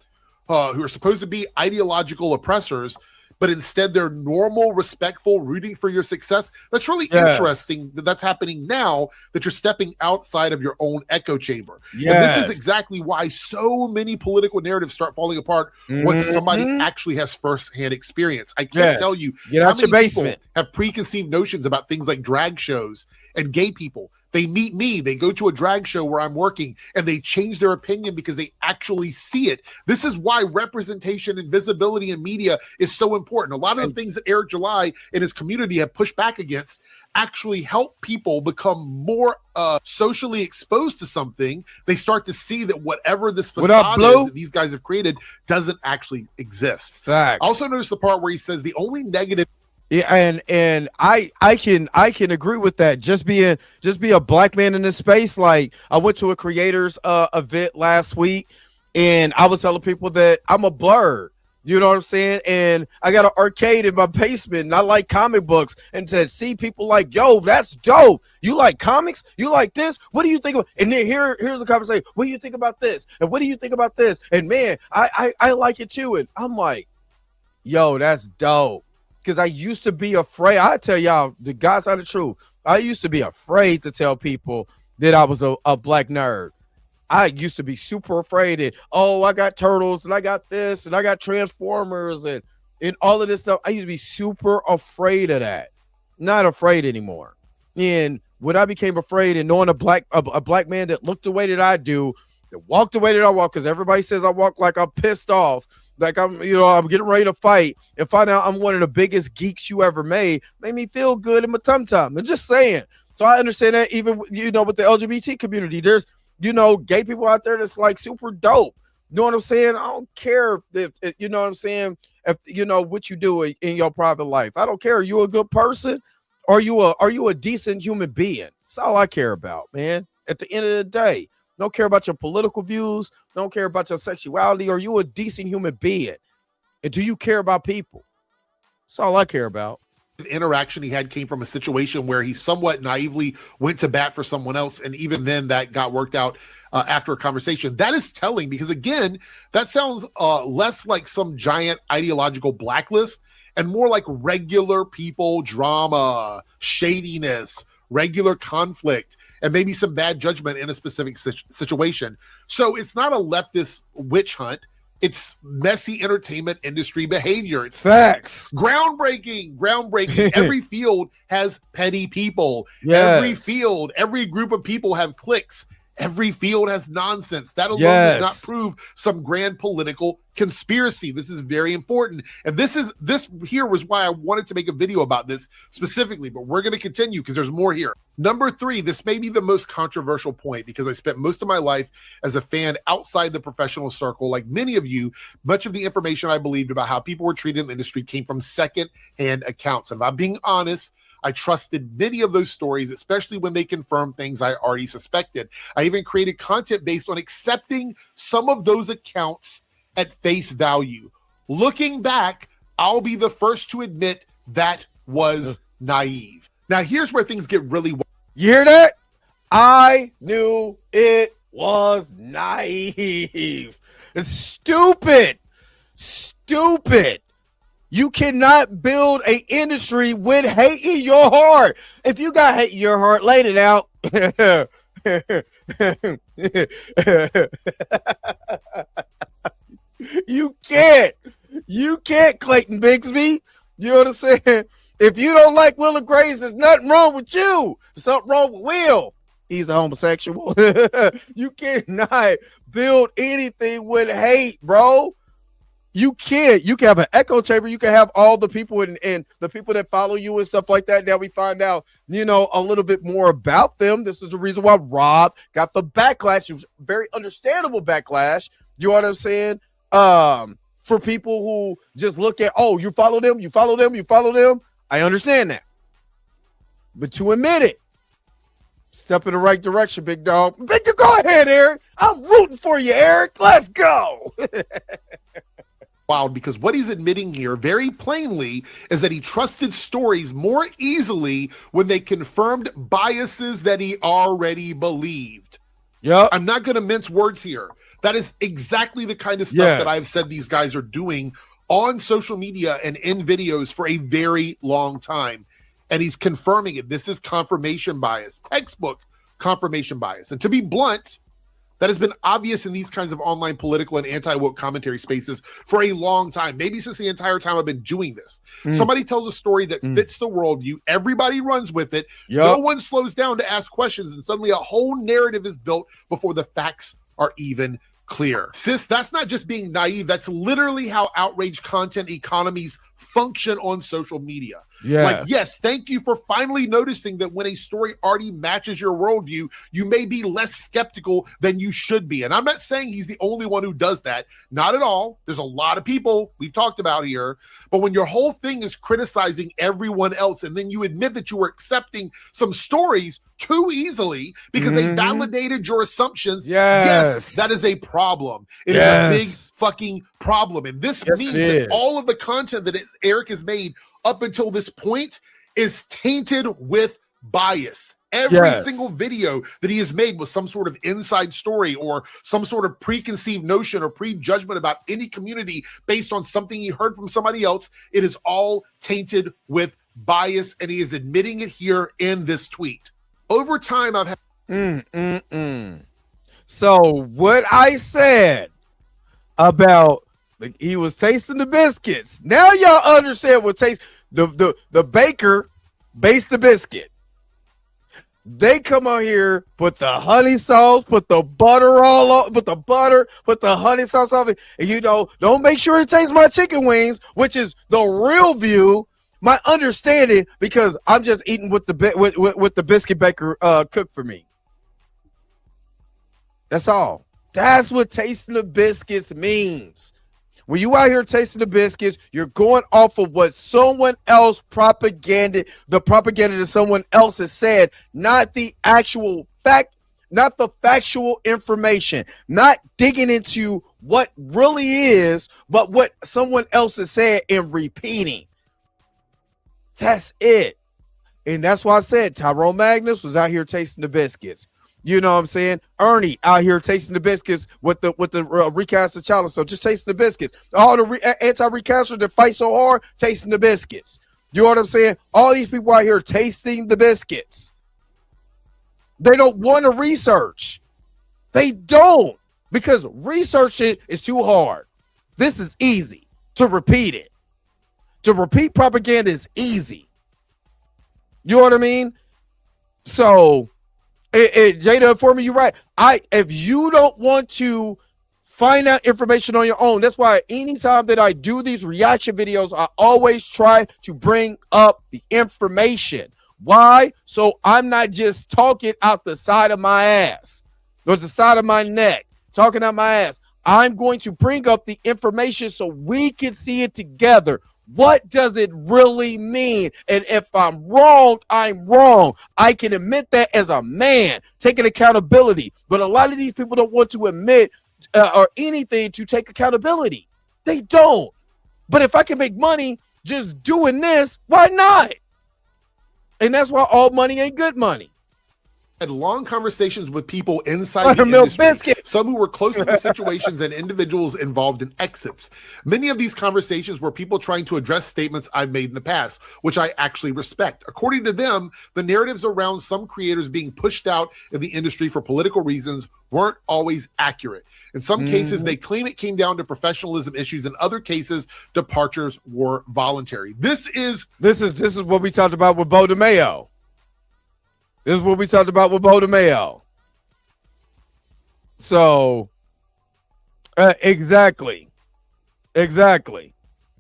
L: who are supposed to be ideological oppressors, but instead they're normal, respectful, rooting for your success. That's really interesting that that's happening now, that you're stepping outside of your own echo chamber. And this is exactly why so many political narratives start falling apart once somebody actually has firsthand experience. I can't tell you
E: how many people
L: have preconceived notions about things like drag shows and gay people. They meet me, they go to a drag show where I'm working, and they change their opinion because they actually see it. This is why representation and visibility in media is so important. A lot of the things that Eric July and his community have pushed back against actually help people become more socially exposed to something, they start to see that whatever this facade is that these guys have created doesn't actually exist.
E: Facts.
L: Also notice the part where he says the only negative.
E: Yeah, and I can agree with that. Just be a black man in this space. Like, I went to a creators event last week, and I was telling people that I'm a blur. You know what I'm saying? And I got an arcade in my basement, and I like comic books. And to see people like, yo, that's dope. You like comics? You like this? What do you think of? And then here's the conversation. What do you think about this? And what do you think about this? And man, I like it too. And I'm like, yo, that's dope. Because I used to be afraid. I tell y'all, the God's side of the truth. I used to be afraid to tell people that I was a black nerd. I used to be super afraid that, oh, I got turtles and I got this and I got Transformers and all of this stuff. I used to be super afraid of that. Not afraid anymore. And when I became afraid and knowing a black man that looked the way that I do, that walked the way that I walk, because everybody says I walk like I'm pissed off, like I'm getting ready to fight, and find out I'm one of the biggest geeks you ever made me feel good in my tum-tum. I'm just saying. So I understand that even, with the LGBT community, there's, gay people out there that's like super dope. You know what I'm saying? I don't care if you know what I'm saying, if what you do in your private life. I don't care. Are you a good person? Are you a decent human being? That's all I care about, man. At the end of the day, don't care about your political views. Don't care about your sexuality. Are you a decent human being? And do you care about people? That's all I care about.
L: Interaction he had came from a situation where he somewhat naively went to bat for someone else, and even then that got worked out after a conversation. That is telling, because again, that sounds less like some giant ideological blacklist and more like regular people drama, shadiness, regular conflict, and maybe some bad judgment in a specific situation. So it's not a leftist witch hunt. It's messy entertainment industry behavior. It's
E: facts.
L: Groundbreaking. Every field has petty people.
E: Yes.
L: Every field, every group of people have cliques. Every field has nonsense. That alone does not prove some grand political conspiracy. This is very important. And this here was why I wanted to make a video about this specifically, but we're going to continue because there's more here. Number 3, this may be the most controversial point because I spent most of my life as a fan outside the professional circle. Like many of you, much of the information I believed about how people were treated in the industry came from second-hand accounts. And if I'm being honest, I trusted many of those stories, especially when they confirmed things I already suspected. I even created content based on accepting some of those accounts at face value. Looking back, I'll be the first to admit that was naive. Now, here's where things get really wild.
E: You hear that? I knew it was naive. It's stupid. You cannot build an industry with hate in your heart. If you got hate in your heart, lay it out. You can't, Clayton Bigsby. You know what I'm saying? If you don't like Will and Grace, there's nothing wrong with you. There's something wrong with Will. He's a homosexual. You cannot build anything with hate, bro. You can't. You can have an echo chamber. You can have all the people and the people that follow you and stuff like that. Now we find out, a little bit more about them. This is the reason why Rob got the backlash. It was very understandable backlash. You know what I'm saying? For people who just look at, oh, you follow them. I understand that. But to admit it, step in the right direction, big dog. Go ahead, Eric. I'm rooting for you, Eric. Let's go.
L: Wild, because what he's admitting here very plainly is that he trusted stories more easily when they confirmed biases that he already believed.
E: Yeah,
L: I'm not going to mince words here. That is exactly the kind of stuff that I've said these guys are doing on social media and in videos for a very long time. And he's confirming it. This is confirmation bias, textbook confirmation bias. And to be blunt, that has been obvious in these kinds of online political and anti-woke commentary spaces for a long time, maybe since the entire time I've been doing this. Somebody tells a story that fits the worldview. Everybody runs with it. No one slows down to ask questions, and suddenly a whole narrative is built before the facts are even clear. Sis, that's not just being naive. That's literally how outrage content economies function on social media. Like, yes, thank you for finally noticing that when a story already matches your worldview, you may be less skeptical than you should be. And I'm not saying he's the only one who does that. Not at all. There's a lot of people we've talked about here. But when your whole thing is criticizing everyone else, and then you admit that you were accepting some stories too easily because they validated your assumptions, yes, that is a problem. It is a big fucking problem. And this means that all of the content that Eric has made up until this point is tainted with bias. Every single video that he has made with some sort of inside story or some sort of preconceived notion or prejudgment about any community based on something he heard from somebody else, it is all tainted with bias, and he is admitting it here in this tweet. Over time, I've had...
E: So what I said about he was tasting the biscuits, now y'all understand what taste the baker bakes the biscuit. They come out here, put the honey sauce, put the butter all over, put the honey sauce off it, and don't make sure it tastes my chicken wings, which is the real view. My understanding, because I'm just eating what the biscuit baker cooked for me. That's all. That's what tasting the biscuits means. When you out here tasting the biscuits, you're going off of what someone else propaganda that someone else has said, not the actual fact, not the factual information, not digging into what really is, but what someone else has said and repeating. That's it. And that's why I said Tyrone Magnus was out here tasting the biscuits. You know what I'm saying? Ernie out here tasting the biscuits with the recast of challenge. So just tasting the biscuits. All the anti-recasters that fight so hard, tasting the biscuits. You know what I'm saying? All these people out here tasting the biscuits. They don't want to research. They don't, because research it is too hard. This is easy to repeat it. To repeat propaganda is easy. You know what I mean? So, Jada, for me, you're right. If you don't want to find out information on your own, that's why anytime that I do these reaction videos, I always try to bring up the information. Why? So I'm not just talking out the side of my ass or the side of my neck, talking out my ass. I'm going to bring up the information so we can see it together. What does it really mean? And if I'm wrong, I'm wrong. I can admit that as a man, taking accountability. But a lot of these people don't want to admit or anything to take accountability. They don't. But if I can make money just doing this, why not? And that's why all money ain't good money.
L: Had long conversations with people inside the industry, some who were close to the situations and individuals involved in exits. Many of these conversations were people trying to address statements I've made in the past, which I actually respect. According to them, the narratives around some creators being pushed out in the industry for political reasons weren't always accurate. In some cases, they claim it came down to professionalism issues. In other cases, departures were voluntary. This is
E: what we talked about with Bo DeMayo. This is what we talked about with Bo DeMayo. So, exactly.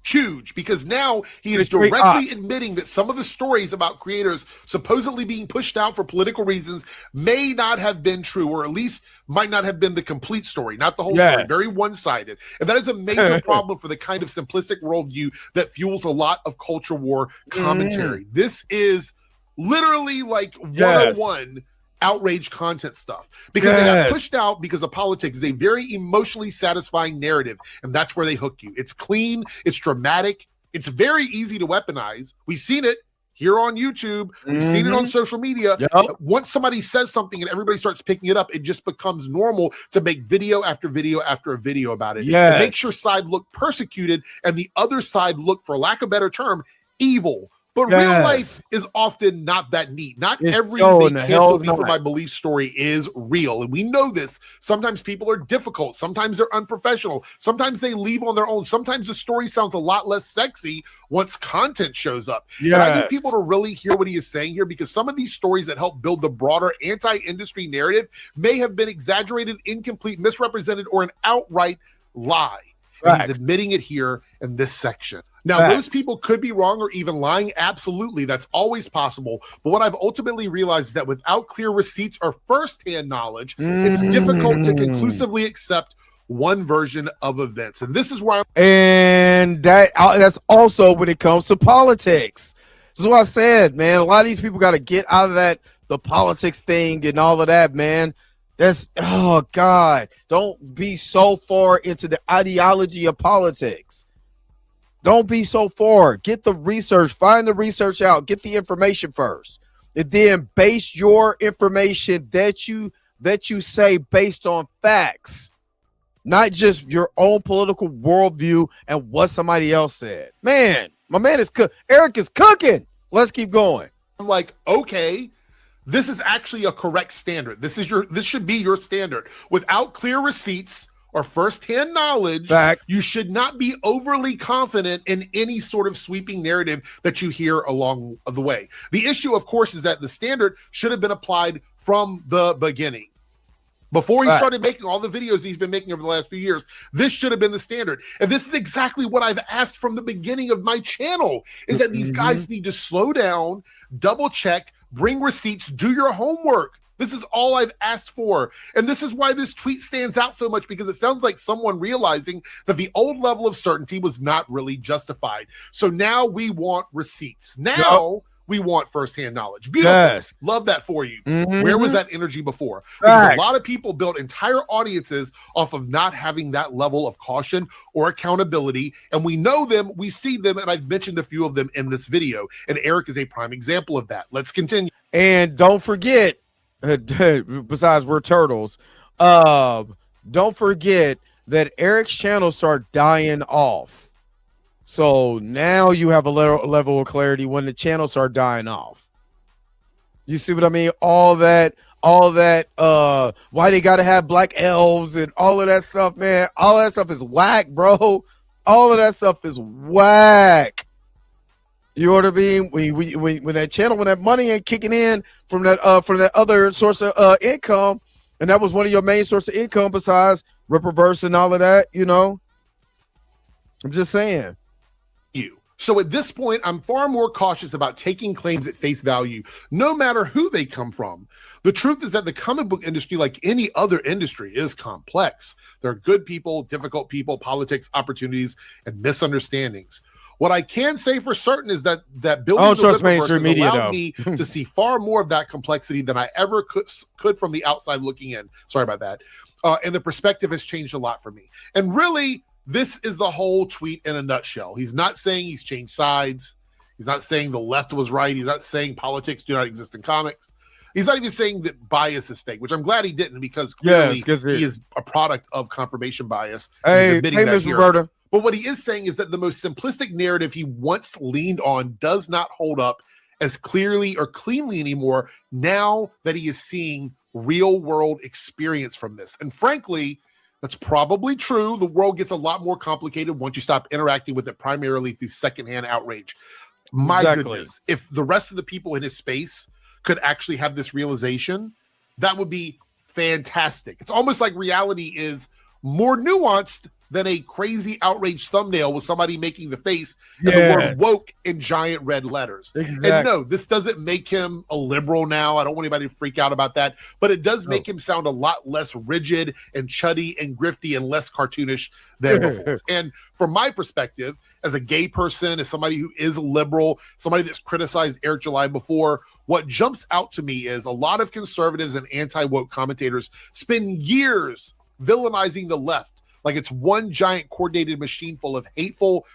L: Huge, because now he is directly admitting that some of the stories about creators supposedly being pushed out for political reasons may not have been true, or at least might not have been the complete story, not the whole story, very one-sided. And that is a major problem for the kind of simplistic worldview that fuels a lot of culture war commentary. This is literally like 101 outrage content stuff, because they got pushed out because of politics. Is a very emotionally satisfying narrative, and that's where they hook you. It's clean, it's dramatic, it's very easy to weaponize. We've seen it here on YouTube, we've seen it on social media. Once somebody says something and everybody starts picking it up, it just becomes normal to make video after video after video about it. It makes your side look persecuted and the other side look, for lack of a better term, evil, But real life is often not that neat. Not every they cancel me for my belief story is real. And we know this. Sometimes people are difficult. Sometimes they're unprofessional. Sometimes they leave on their own. Sometimes the story sounds a lot less sexy once content shows up. And I need people to really hear what he is saying here, because some of these stories that help build the broader anti-industry narrative may have been exaggerated, incomplete, misrepresented, or an outright lie. And he's admitting it here in this section. Now, those people could be wrong or even lying. Absolutely. That's always possible. But what I've ultimately realized is that without clear receipts or firsthand knowledge, it's difficult to conclusively accept one version of events. And this is why that's also when it comes to politics. This is what I said, man. A lot of these people got to get out of the politics thing and all of that, man. That's, oh, God. Don't be so far into the ideology of politics. Don't be so far. Get the research. Find the research out. Get the information first. And then base your information that you say based on facts. Not just your own political worldview and what somebody else said. Man, my man is Eric is cooking. Let's keep going. I'm like, okay, this is actually a correct standard. This should be your standard. Without clear receipts or firsthand knowledge, you should not be overly confident in any sort of sweeping narrative that you hear along the way. The issue, of course, is that the standard should have been applied from the beginning. Before he started making all the videos he's been making over the last few years, this should have been the standard. And this is exactly what I've asked from the beginning of my channel, is that these guys need to slow down, double check, bring receipts, do your homework. This is all I've asked for. And this is why this tweet stands out so much, because it sounds like someone realizing that the old level of certainty was not really justified. So now we want receipts. Now we want firsthand knowledge. Beautiful.
E: Yes.
L: Love that for you. Where was that energy before? Because a lot of people built entire audiences off of not having that level of caution or accountability. And we know them, we see them, and I've mentioned a few of them in this video. And Eric is a prime example of that. Let's continue.
E: And don't forget, besides we're turtles, don't forget that Eric's channel started dying off. So now you have a level of clarity when the channels start dying off. You see what I mean? All that, why they got to have black elves and all of that stuff, man. All that stuff is whack, bro. All of that stuff is whack. You know what I mean? When that channel, when that money ain't kicking in from that other source of income, and that was one of your main source of income besides Ripperverse and all of that, you know? I'm just saying.
L: So at this point, I'm far more cautious about taking claims at face value, no matter who they come from. The truth is that the comic book industry, like any other industry, is complex. There are good people, difficult people, politics, opportunities, and misunderstandings. What I can say for certain is that building the Ripperverse has allowed me to see far more of that complexity than I ever could from the outside looking in. Sorry about that. And the perspective has changed a lot for me. And really, this is the whole tweet in a nutshell. He's not saying he's changed sides. He's not saying the left was right. He's not saying politics do not exist in comics. He's not even saying that bias is fake, which I'm glad he didn't, because clearly he is a product of confirmation bias.
E: Hey, Miss Roberta.
L: But what he is saying is that the most simplistic narrative he once leaned on does not hold up as clearly or cleanly anymore now that he is seeing real world experience from this. And frankly, that's probably true. The world gets a lot more complicated once you stop interacting with it primarily through secondhand outrage. My goodness, if the rest of the people in his space could actually have this realization, that would be fantastic. It's almost like reality is more nuanced than a crazy outraged thumbnail with somebody making the face and the word woke in giant red letters.
E: Exactly.
L: And no, this doesn't make him a liberal now. I don't want anybody to freak out about that, but it does make him sound a lot less rigid and chuddy and grifty and less cartoonish than before. And from my perspective, as a gay person, as somebody who is liberal, somebody that's criticized Eric July before, what jumps out to me is a lot of conservatives and anti-woke commentators spend years villainizing the left like it's one giant coordinated machine full of hateful,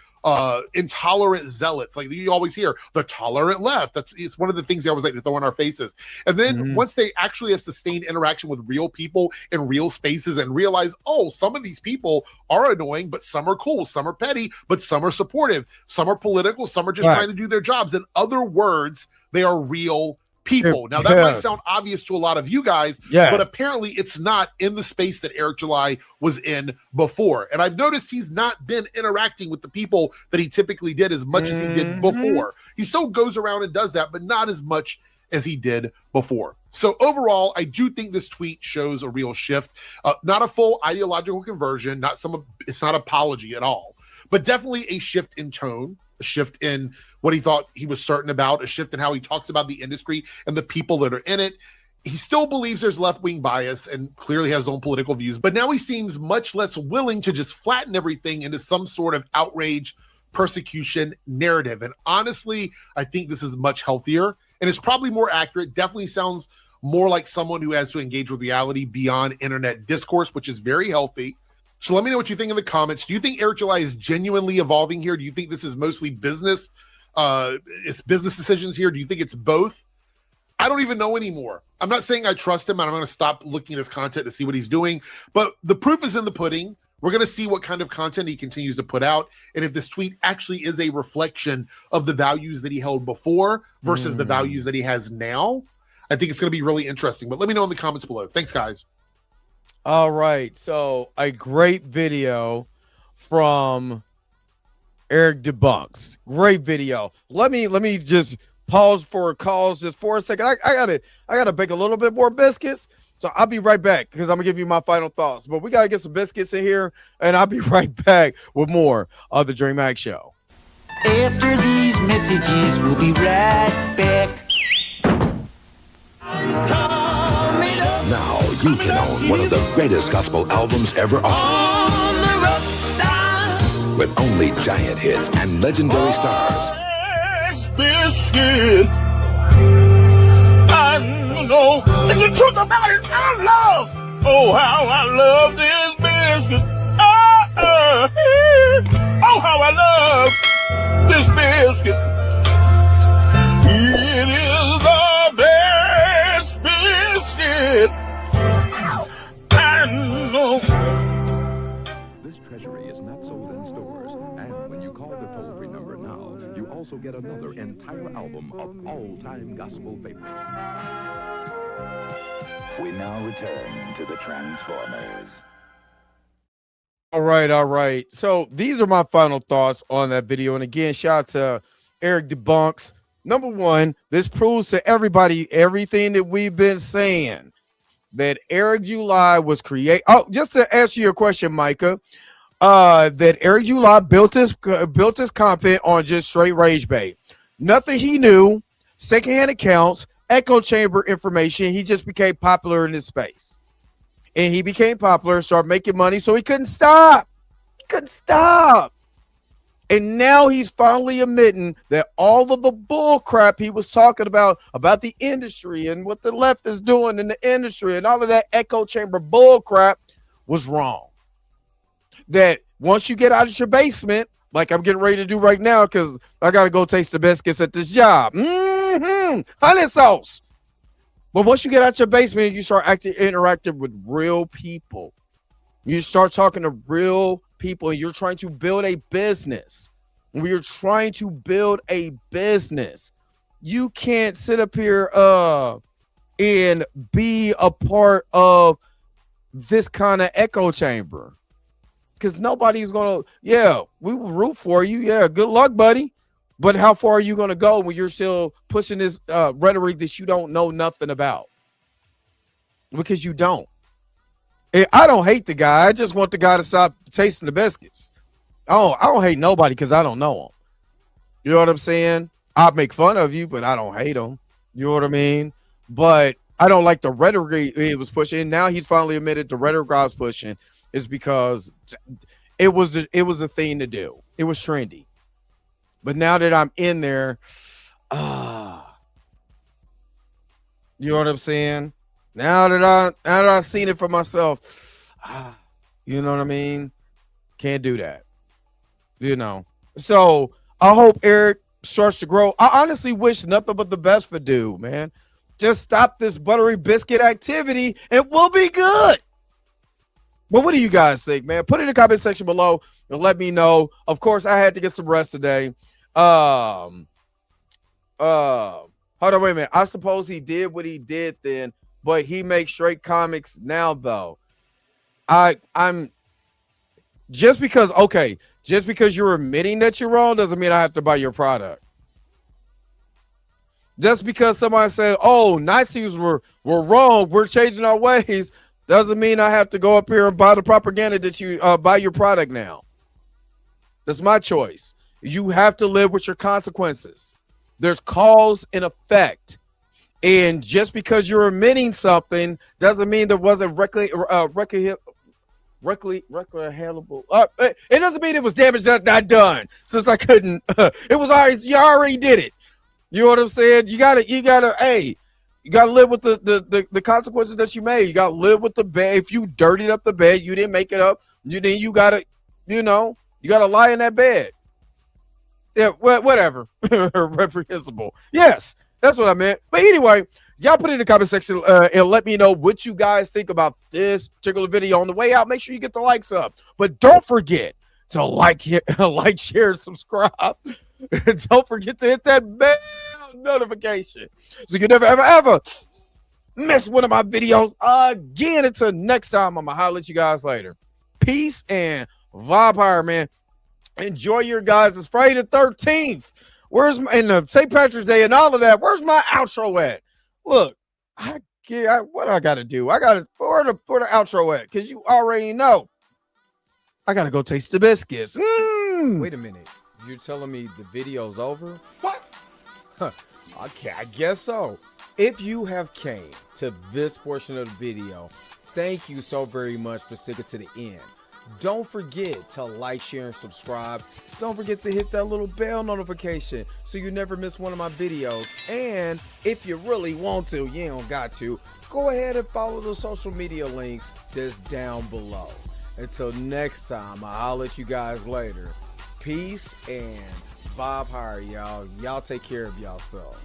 L: intolerant zealots. Like you always hear the tolerant left. It's one of the things they always like to throw in our faces. And then once they actually have sustained interaction with real people in real spaces and realize, oh, some of these people are annoying, but some are cool, some are petty, but some are supportive, some are political, some are just trying to do their jobs. In other words, they are real people. Now that might sound obvious to a lot of you guys, but apparently it's not in the space that Eric July was in before. And I've noticed he's not been interacting with the people that he typically did as much as he did before. He still goes around and does that, but not as much as he did before. So overall, I do think this tweet shows a real shift, not a full ideological conversion, it's not apology at all, but definitely a shift in tone, a shift in what he thought he was certain about, a shift in how he talks about the industry and the people that are in it. He still believes there's left-wing bias and clearly has his own political views, but now he seems much less willing to just flatten everything into some sort of outrage, persecution narrative. And honestly, I think this is much healthier and it's probably more accurate. Definitely sounds more like someone who has to engage with reality beyond internet discourse, which is very healthy. So let me know what you think in the comments. Do you think Eric July is genuinely evolving here? Do you think this is mostly business? It's business decisions here? Do you think it's both? I don't even know anymore. I'm not saying I trust him and I'm going to stop looking at his content to see what he's doing, but the proof is in the pudding. We're going to see what kind of content he continues to put out and if this tweet actually is a reflection of the values that he held before versus the values that he has now. I think it's going to be really interesting, but let me know in the comments below. Thanks, guys.
E: All right, so a great video from Eric Debunks. Great video. Let me just pause for calls just for a second. I gotta bake a little bit more biscuits, so I'll be right back because I'm gonna give you my final thoughts. But we gotta get some biscuits in here, and I'll be right back with more of the Dream Mac Show.
N: After these messages, we'll be right back.
K: Now you can own one of the greatest gospel albums ever offered. With only giant hits and legendary stars.
I: Biscuit. I know it's the truth about it. I love. Oh, how I love this biscuit. Oh, how I love this biscuit. It is the best biscuit. I know.
K: This treasury is not sold in stores, and when you call the toll-free number now, you also get another entire album of all-time gospel favorites.
O: We now return to the Transformers.
E: All right. So these are my final thoughts on that video. And again, shout out to Eric Debunks. Number one, this proves to everybody everything that we've been saying, that Eric July was created. Oh, just to answer your question, Micah, that Eric July built his content on just straight rage bait. Nothing he knew, secondhand accounts, echo chamber information. He just became popular in this space. And he became popular, started making money, so he couldn't stop. And now he's finally admitting that all of the bull crap he was talking about the industry and what the left is doing in the industry and all of that echo chamber bull crap was wrong. That once you get out of your basement, like I'm getting ready to do right now because I got to go taste the biscuits at this job. Honey sauce. But once you get out your basement, you start interacting with real people. You start talking to real people and you're trying to build a business. When you're trying to build a business, you can't sit up here and be a part of this kind of echo chamber. Because nobody's going to, we will root for you. Yeah, good luck, buddy. But how far are you going to go when you're still pushing this rhetoric that you don't know nothing about? Because you don't. And I don't hate the guy. I just want the guy to stop tasting the biscuits. I don't hate nobody because I don't know him. You know what I'm saying? I make fun of you, but I don't hate him. You know what I mean? But I don't like the rhetoric he was pushing. Now he's finally admitted the rhetoric I was pushing is because it was a thing to do. It was trendy. But now that I'm in there, you know what I'm saying? Now that I've seen it for myself, you know what I mean? Can't do that. You know, So I hope Eric starts to grow. I honestly wish nothing but the best for dude, man. Just stop this buttery biscuit activity and we'll be good. But what do you guys think, man? Put it in the comment section below and let me know. Of course, I had to get some rest today. Hold on, wait a minute. I suppose he did what he did then, but he makes straight comics now, though. I'm just because you're admitting that you're wrong doesn't mean I have to buy your product. Just because somebody said, "Oh, Nazis were wrong, we're changing our ways," doesn't mean I have to go up here and buy the propaganda that you buy your product now. That's my choice. You have to live with your consequences. There's cause and effect. And just because you're admitting something doesn't mean there wasn't reconcilable. It doesn't mean it was damage that not done since I couldn't. It was already, you already did it. You know what I'm saying? You gotta live with the consequences that you made. You gotta live with the bed. If you dirtied up the bed, you didn't make it up. You gotta lie in that bed. Yeah, whatever. Reprehensible. Yes, that's what I meant. But anyway, y'all put it in the comment section and let me know what you guys think about this particular video. On the way out, make sure you get the likes up. But don't forget to like, share, subscribe. And don't forget to hit that bell notification so you never, ever miss one of my videos again. Until next time, I'm going to holler at you guys later. Peace and vibe higher, man. Enjoy your guys. It's Friday the 13th. Where's my St. Patrick's Day and all of that? Where's my outro at? Look, what I got to do? I got to where the outro at? Because you already know. I got to go taste the biscuits. Wait a minute. You're telling me the video's over? What? Okay, I guess so. If you have came to this portion of the video, thank you so very much for sticking to the end. Don't forget to like, share, and subscribe. Don't forget to hit that little bell notification so you never miss one of my videos. And if you really want to, you don't got to, go ahead and follow the social media links that's down below. Until next time, I'll let you guys later. Peace and vibe higher, y'all. Y'all take care of yourself.